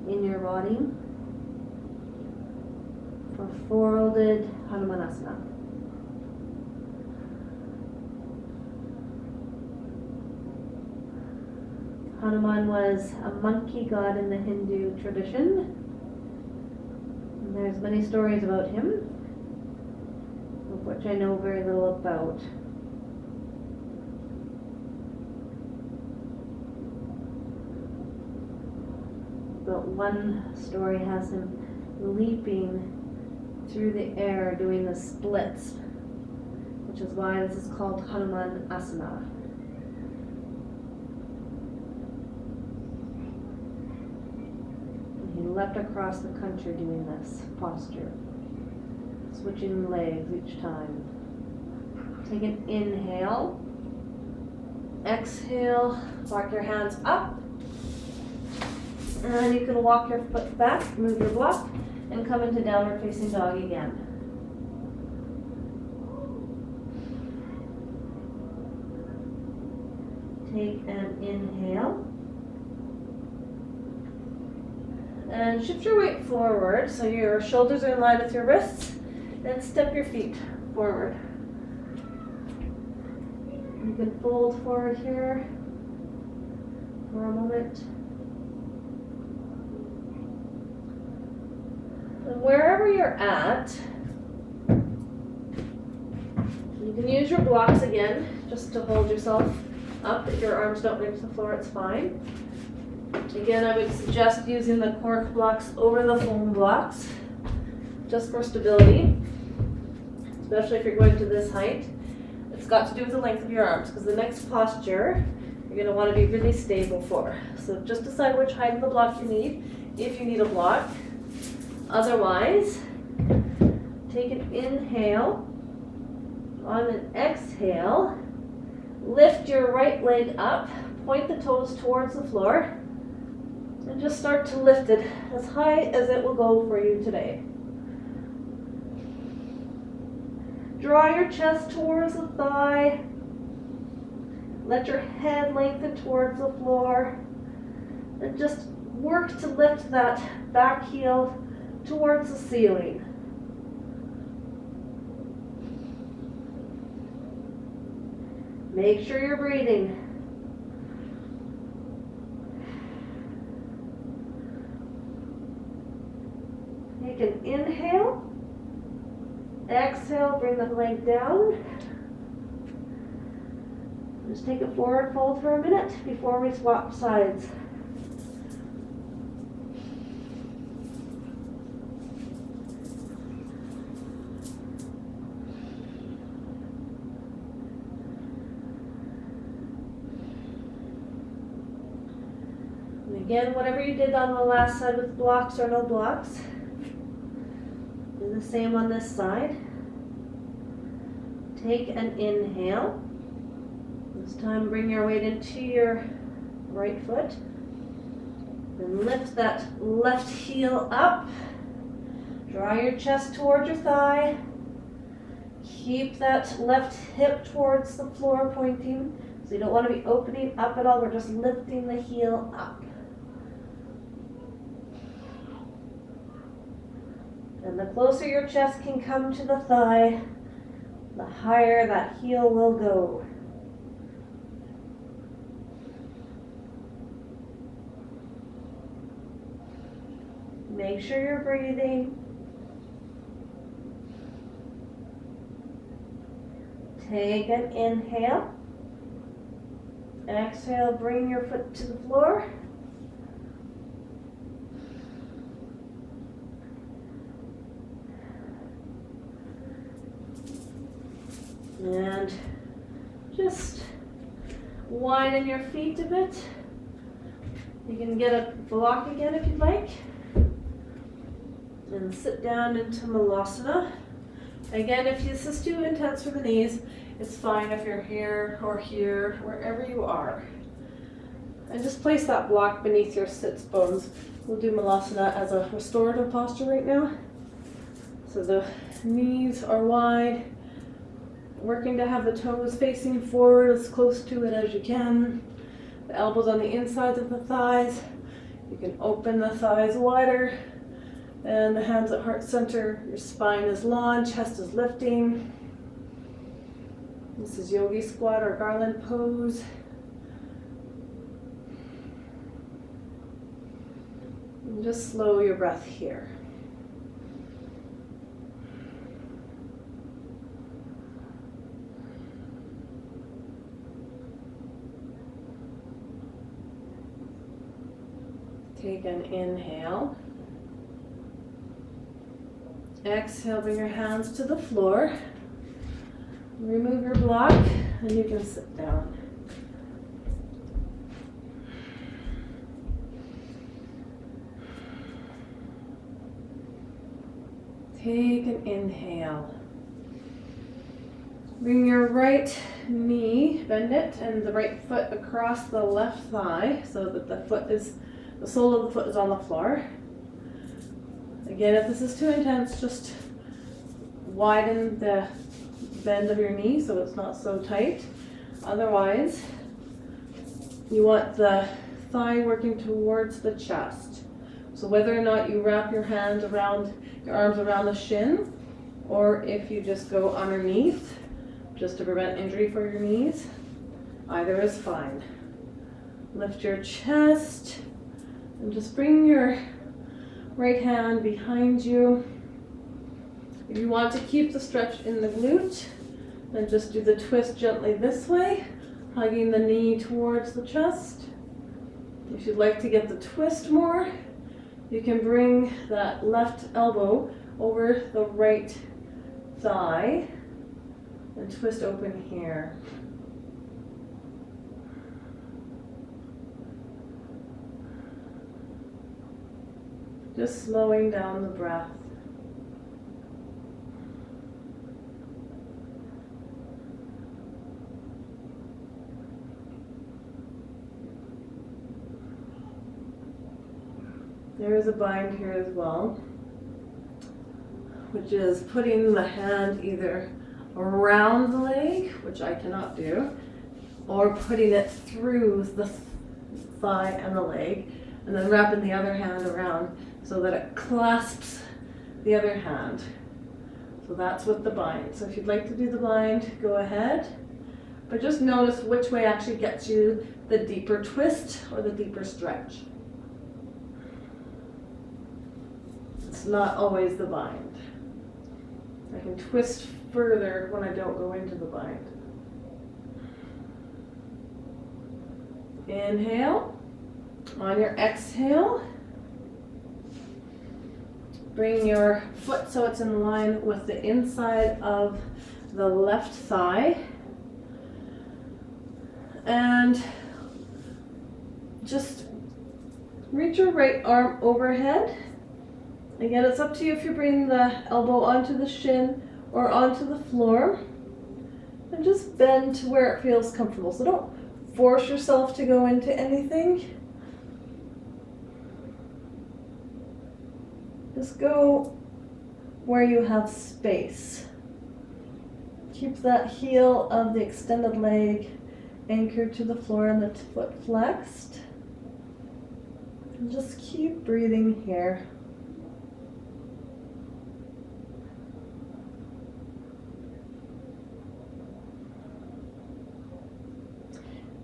in your body. For folded Hanumanasana. Hanuman was a monkey god in the Hindu tradition. And there's many stories about him, of which I know very little about. But one story has him leaping through the air doing the splits, which is why this is called Hanuman Asana. And he leapt across the country doing this posture, switching legs each time. Take an inhale, exhale, walk your hands up. And you can walk your foot back, move your block, and come into downward facing dog again. Take an inhale. And shift your weight forward so your shoulders are in line with your wrists. And step your feet forward. You can fold forward here for a moment. And wherever you're at, you can use your blocks again just to hold yourself up. If your arms don't reach the floor, it's fine. Again, I would suggest using the cork blocks over the foam blocks just for stability, especially if you're going to this height. It's got to do with the length of your arms, because the next posture you're going to want to be really stable for. So just decide which height of the block you need, if you need a block. Otherwise, take an inhale. On an exhale, lift your right leg up, point the toes towards the floor, and just start to lift it as high as it will go for you today. Draw your chest towards the thigh. Let your head lengthen towards the floor. And just work to lift that back heel towards the ceiling. Make sure you're breathing. Take an inhale. Exhale, bring the leg down. Just take a forward fold for a minute before we swap sides. And again, whatever you did on the last side with blocks or no blocks, do the same on this side. Take an inhale. This time bring your weight into your right foot. Then lift that left heel up. Draw your chest towards your thigh. Keep that left hip towards the floor pointing. So you don't want to be opening up at all. We're just lifting the heel up. And the closer your chest can come to the thigh, the higher that heel will go. Make sure you're breathing. Take an inhale. Exhale, bring your foot to the floor. And just widen your feet a bit. You can get a block again if you'd like. And sit down into Malasana. Again, if this is too intense for the knees, it's fine if you're here or here, wherever you are. And just place that block beneath your sits bones. We'll do Malasana as a restorative posture right now. So the knees are wide, working to have the toes facing forward as close to it as you can. The elbows on the insides of the thighs. You can open the thighs wider. And the hands at heart center, your spine is long, chest is lifting. This is yogi squat or garland pose. And just slow your breath here. Take an inhale. Exhale, bring your hands to the floor. Remove your block and you can sit down. Take an inhale. Bring your right knee, bend it, and the right foot across the left thigh so that the sole of the foot is on the floor. Again, if this is too intense, just widen the bend of your knee so it's not so tight. Otherwise, you want the thigh working towards the chest. So whether or not you wrap your arms around the shin, or if you just go underneath, just to prevent injury for your knees, either is fine. Lift your chest and just bring your right hand behind you. If you want to keep the stretch in the glute, then just do the twist gently this way, hugging the knee towards the chest. If you'd like to get the twist more, you can bring that left elbow over the right thigh and twist open here. Just slowing down the breath. There is a bind here as well, which is putting the hand either around the leg, which I cannot do, or putting it through the thigh and the leg, and then wrapping the other hand around so that it clasps the other hand. So that's with the bind. So if you'd like to do the bind, go ahead. But just notice which way actually gets you the deeper twist or the deeper stretch. It's not always the bind. I can twist further when I don't go into the bind. Inhale. On your exhale, bring your foot so it's in line with the inside of the left thigh. And just reach your right arm overhead. Again, it's up to you if you bring the elbow onto the shin or onto the floor. And just bend to where it feels comfortable. So don't force yourself to go into anything. Just go where you have space. Keep that heel of the extended leg anchored to the floor and the foot flexed. And just keep breathing here.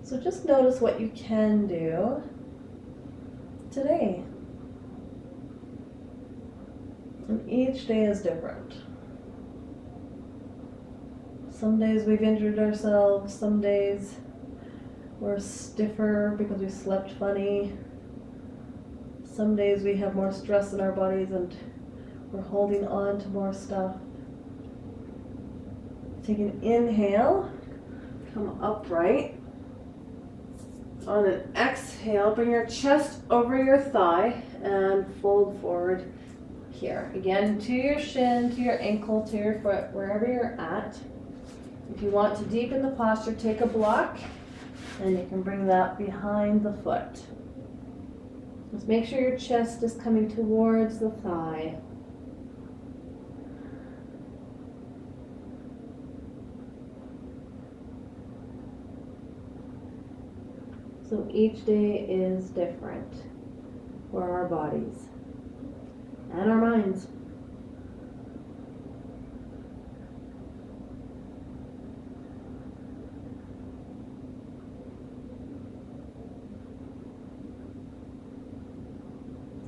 So just notice what you can do today. And each day is different. Some days we've injured ourselves, some days we're stiffer because we slept funny. Some days we have more stress in our bodies and we're holding on to more stuff. Take an inhale, come upright. On an exhale, bring your chest over your thigh and fold forward here. Again, to your shin, to your ankle, to your foot, wherever you're at. If you want to deepen the posture, take a block and you can bring that behind the foot. Just make sure your chest is coming towards the thigh. So each day is different for our bodies and our minds.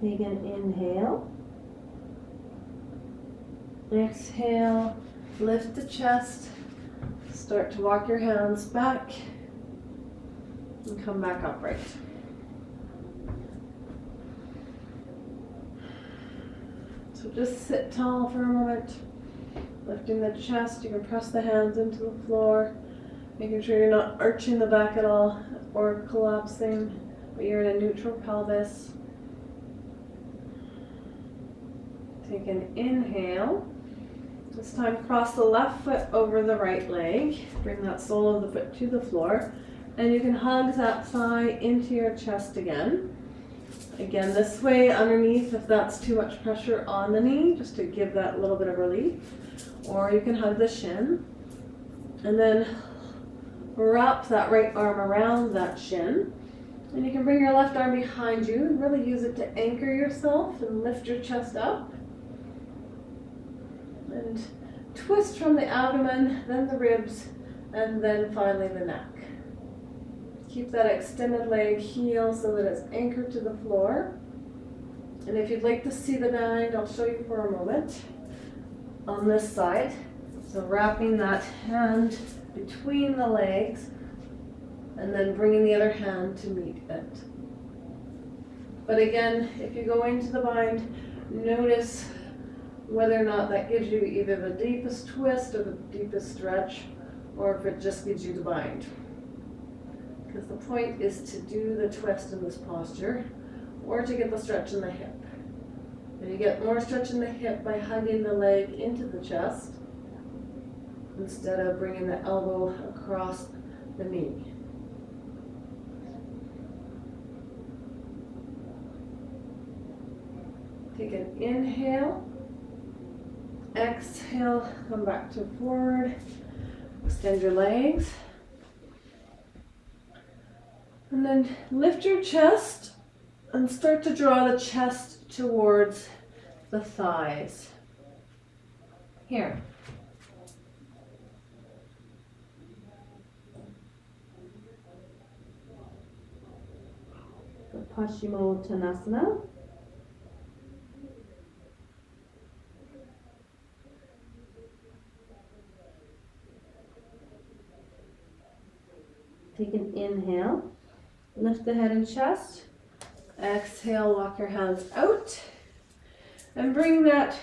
Take an inhale. Exhale, lift the chest. Start to walk your hands back and come back upright. So just sit tall for a moment, lifting the chest. You can press the hands into the floor, making sure you're not arching the back at all or collapsing, but you're in a neutral pelvis. Take an inhale. This time cross the left foot over the right leg. Bring that sole of the foot to the floor. And you can hug that thigh into your chest again. Again, this way underneath if that's too much pressure on the knee, just to give that little bit of relief. Or you can hug the shin. And then wrap that right arm around that shin. And you can bring your left arm behind you and really use it to anchor yourself and lift your chest up. And twist from the abdomen, then the ribs, and then finally the neck. Keep that extended leg heel so that it's anchored to the floor. And if you'd like to see the bind, I'll show you for a moment on this side. So wrapping that hand between the legs and then bringing the other hand to meet it. But again, if you go into the bind, notice whether or not that gives you either the deepest twist or the deepest stretch, or if it just gives you the bind. Because the point is to do the twist in this posture, or to get the stretch in the hip. And you get more stretch in the hip by hugging the leg into the chest, instead of bringing the elbow across the knee. Take an inhale. Exhale, come back to forward. Extend your legs. And then lift your chest and start to draw the chest towards the thighs. Here. Paschimottanasana. Take an inhale, lift the head and chest. Exhale, walk your hands out. And bring that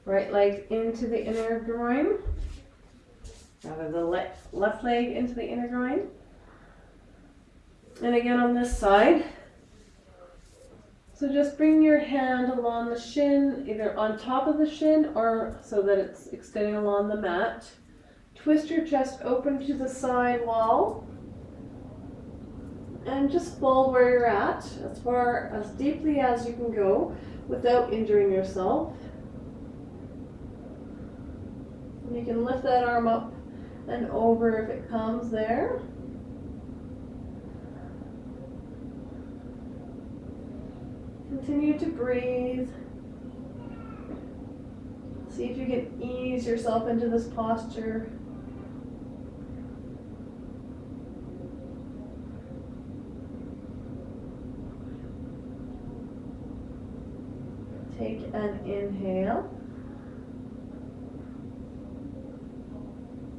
right leg into the inner groin. Rather the left leg into the inner groin. And again on this side. So just bring your hand along the shin, either on top of the shin or so that it's extending along the mat. Twist your chest open to the side wall. And just fold where you're at, as far as deeply as you can go without injuring yourself. And you can lift that arm up and over if it comes there. Continue to breathe. See if you can ease yourself into this posture. Take an inhale.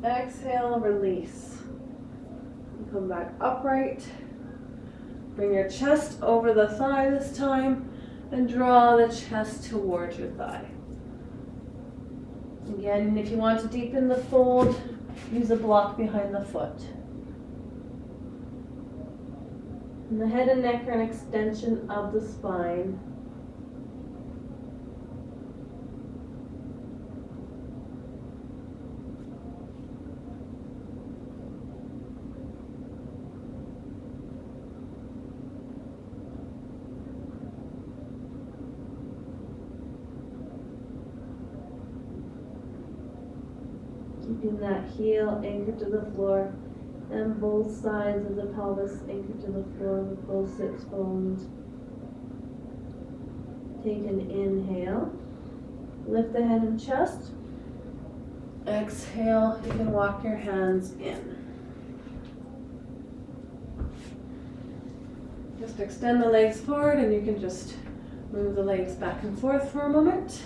Exhale, release. Come back upright. Bring your chest over the thigh this time and draw the chest towards your thigh. Again, if you want to deepen the fold, use a block behind the foot. And the head and neck are an extension of the spine. Keeping that heel anchored to the floor and both sides of the pelvis anchored to the floor with both sits bones. Take an inhale. Lift the head and chest. Exhale, you can walk your hands in. Just extend the legs forward and you can just move the legs back and forth for a moment.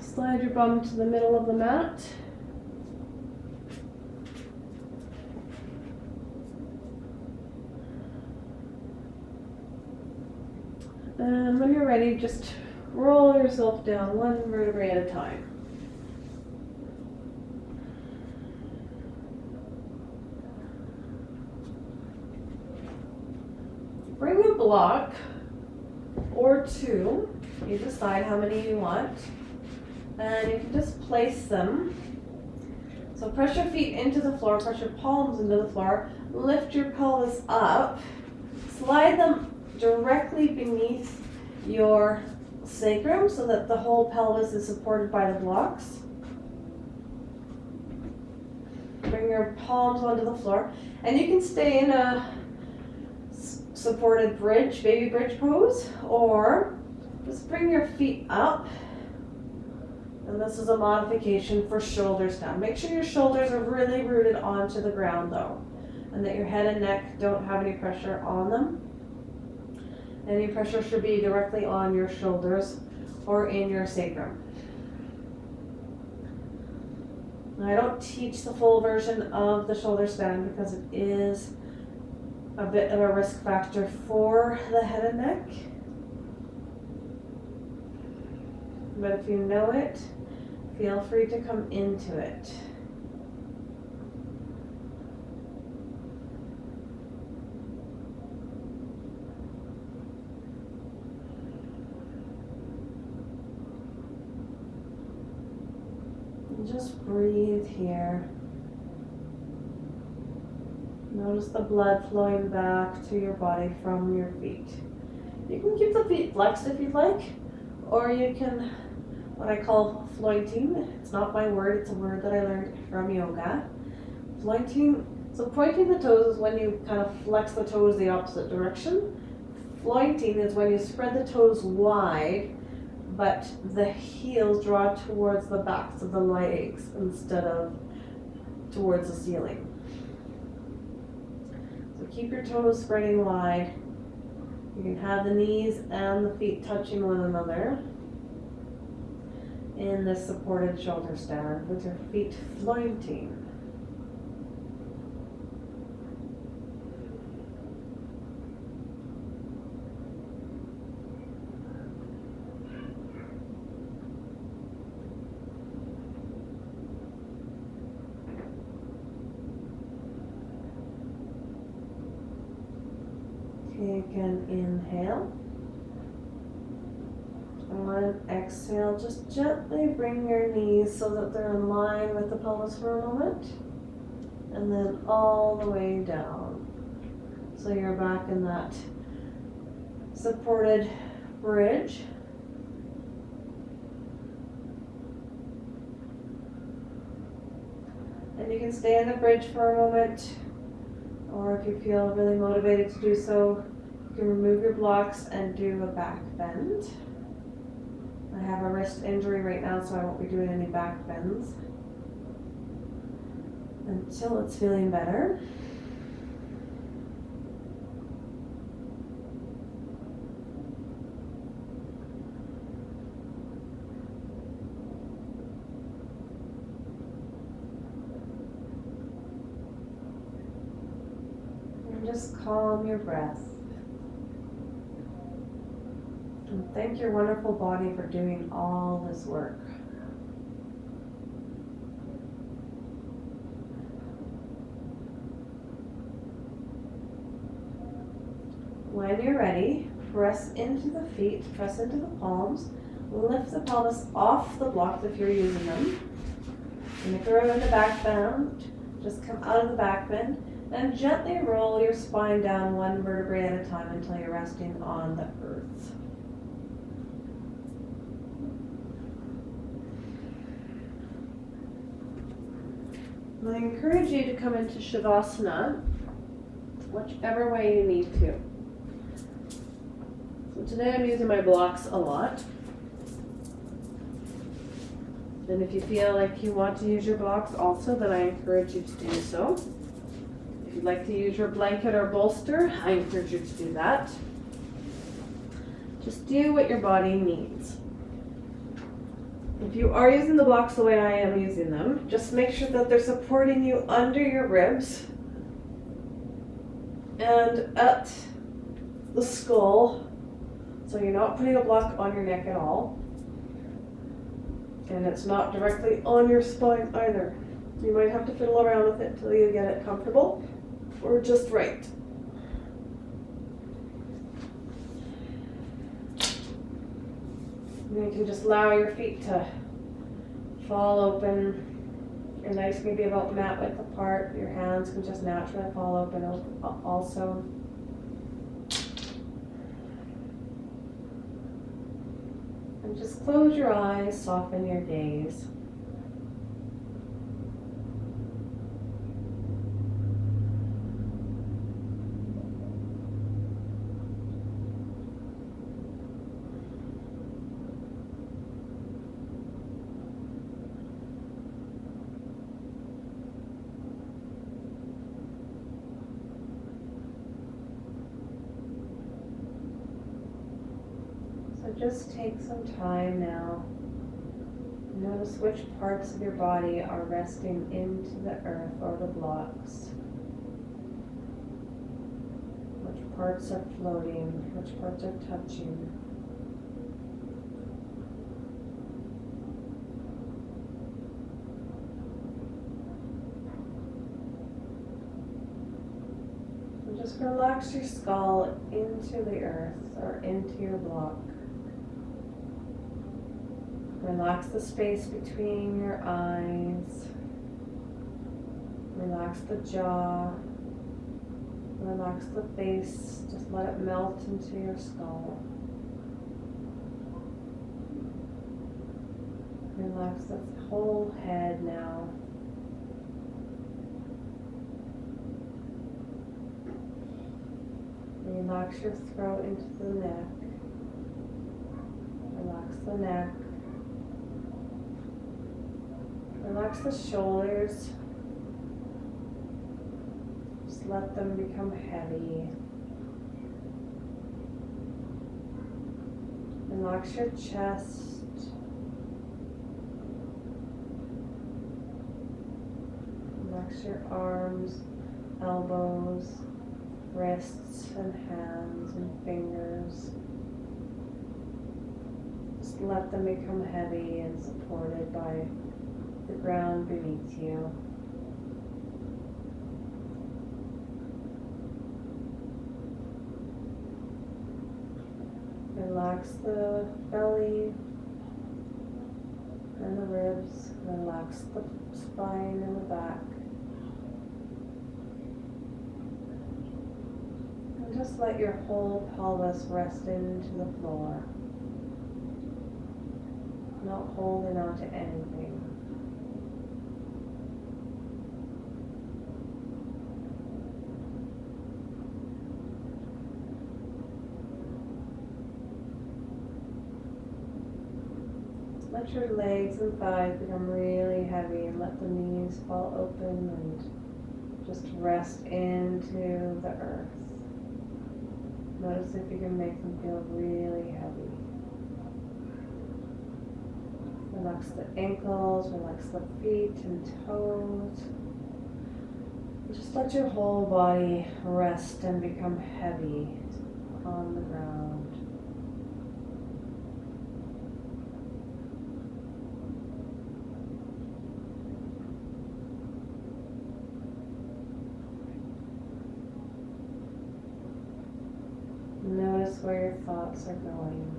Slide your bum to the middle of the mat. And when you're ready, just roll yourself down one vertebrae at a time. Bring a block or two. You decide how many you want. And you can just place them. So press your feet into the floor, press your palms into the floor, lift your pelvis up, slide them directly beneath your sacrum so that the whole pelvis is supported by the blocks. Bring your palms onto the floor, and you can stay in a supported bridge, baby bridge pose, or just bring your feet up. And this is a modification for shoulders down. Make sure your shoulders are really rooted onto the ground though, and that your head and neck don't have any pressure on them. Any pressure should be directly on your shoulders or in your sacrum. Now, I don't teach the full version of the shoulder stand because it is a bit of a risk factor for the head and neck. But if you know it, feel free to come into it. And just breathe here. Notice the blood flowing back to your body from your feet. You can keep the feet flexed if you'd like, or you can, what I call flointing. It's not my word, it's a word that I learned from yoga. Flointing, so pointing the toes is when you kind of flex the toes the opposite direction. Flointing is when you spread the toes wide, but the heels draw towards the backs of the legs instead of towards the ceiling. So keep your toes spreading wide. You can have the knees and the feet touching one another in this supported shoulder stand with your feet floating. Take an inhale. On exhale, just gently bring your knees so that they're in line with the pelvis for a moment. And then all the way down. So you're back in that supported bridge. And you can stay in the bridge for a moment. Or if you feel really motivated to do so, you can remove your blocks and do a back bend. I have a wrist injury right now, so I won't be doing any back bends until it's feeling better. And just calm your breath. And thank your wonderful body for doing all this work. When you're ready, press into the feet, press into the palms, lift the pelvis off the blocks if you're using them. And if you're in the back bend, just come out of the back bend and gently roll your spine down one vertebrae at a time until you're resting on the earth. I encourage you to come into Shavasana, whichever way you need to. So today I'm using my blocks a lot. And if you feel like you want to use your blocks also, then I encourage you to do so. If you'd like to use your blanket or bolster, I encourage you to do that. Just do what your body needs. If you are using the blocks the way I am using them, just make sure that they're supporting you under your ribs and at the skull, so you're not putting a block on your neck at all, and it's not directly on your spine either. You might have to fiddle around with it until you get it comfortable or just right. And you can just allow your feet to fall open. Your legs can be about mat width apart. Your hands can just naturally fall open also. And just close your eyes, soften your gaze. Just take some time now. Notice which parts of your body are resting into the earth or the blocks. Which parts are floating, which parts are touching. And just relax your skull into the earth or into your block. Relax the space between your eyes. Relax the jaw. Relax the face. Just let it melt into your skull. Relax the whole head now. Relax your throat into the neck. Relax the neck. Relax the shoulders, Just let them become heavy. Relax your chest. Relax your arms, elbows, wrists and hands and fingers. Just let them become heavy and supported by the ground beneath you. Relax the belly and the ribs. Relax the spine and the back. And just let your whole pelvis rest into the floor. Not holding on to anything. Let your legs and thighs become really heavy and let the knees fall open and just rest into the earth. Notice if you can make them feel really heavy. Relax the ankles, relax the feet and toes. Just let your whole body rest and become heavy on the ground. Notice where your thoughts are going.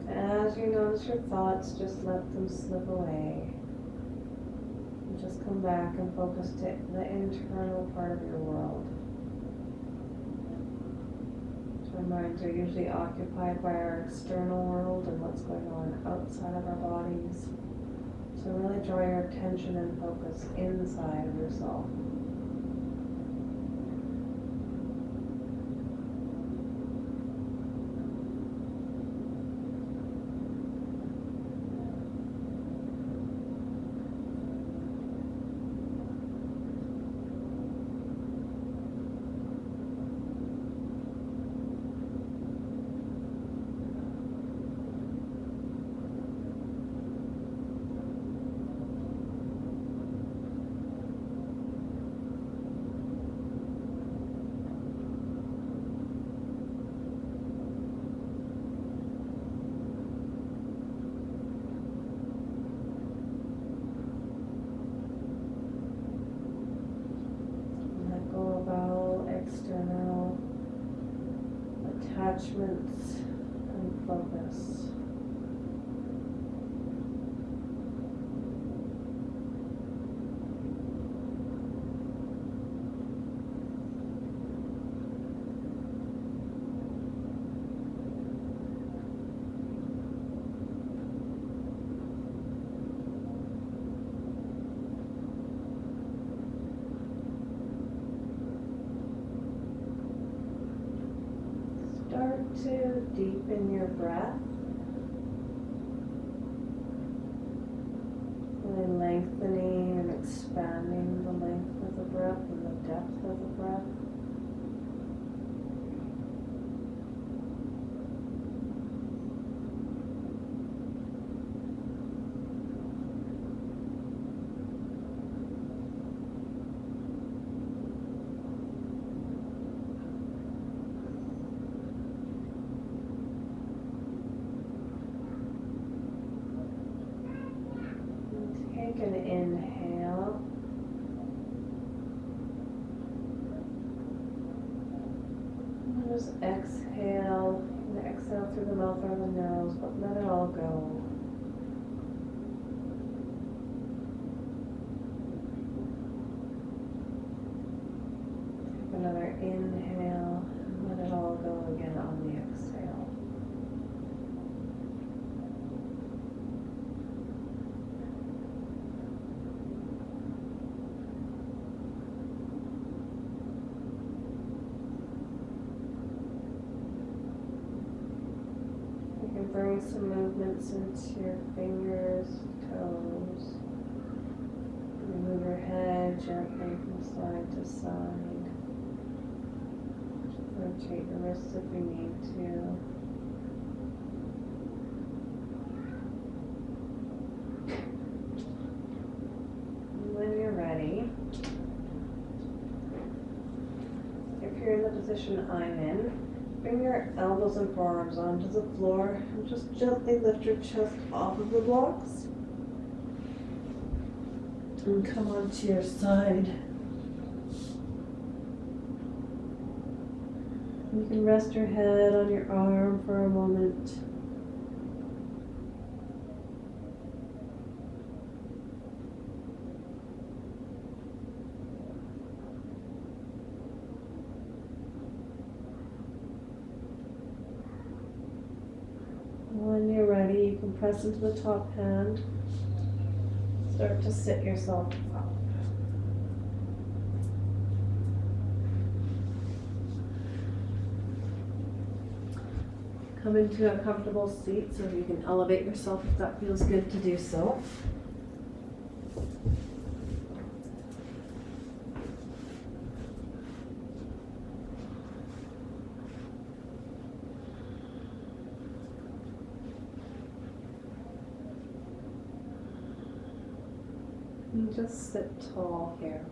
As you notice your thoughts, just let them slip away. And just come back and focus to the internal part of your world. Our minds are usually occupied by our external world and what's going on outside of our bodies. So really draw your attention and focus inside of yourself. External attachments and focus. Start to deepen your breath, really lengthening and expanding the length of the breath and the depth of the breath. Take an inhale Just exhale. And exhale through the mouth or the nose, but let it all go. Take another inhale and let it all go again on the exhale. Bring some movements into your fingers, toes. Move your head gently from side to side. Rotate your wrists if you need to. And when you're ready, if you're in the position I'm in, bring your elbows and forearms onto the floor and just gently lift your chest off of the blocks. And come onto your side. You can rest your head on your arm for a moment. When you're ready, you can press into the top hand. Start to sit yourself up. Come into a comfortable seat so you can elevate yourself if that feels good to do so. And just sit tall here.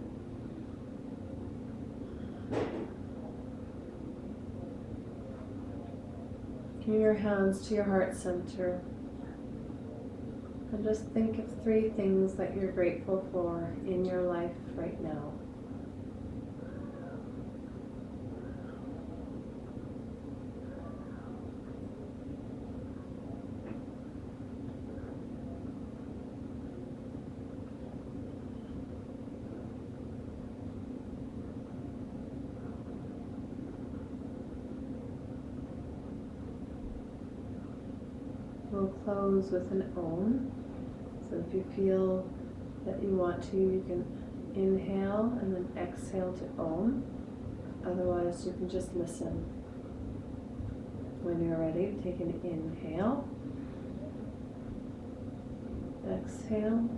Bring your hands to your heart center. And just think of 3 things that you're grateful for in your life right now. We'll close with an Om. So if you feel that you want to, you can inhale and then exhale to Om. Otherwise, you can just listen. When you're ready, take an inhale. Exhale.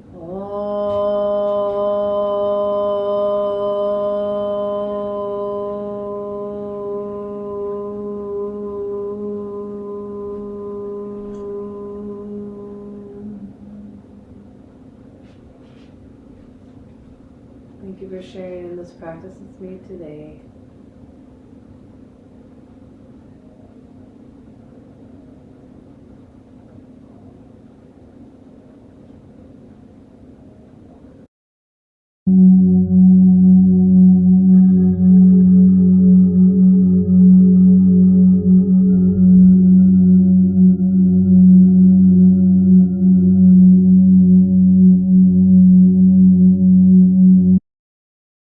Thank you for sharing in this practice with me today.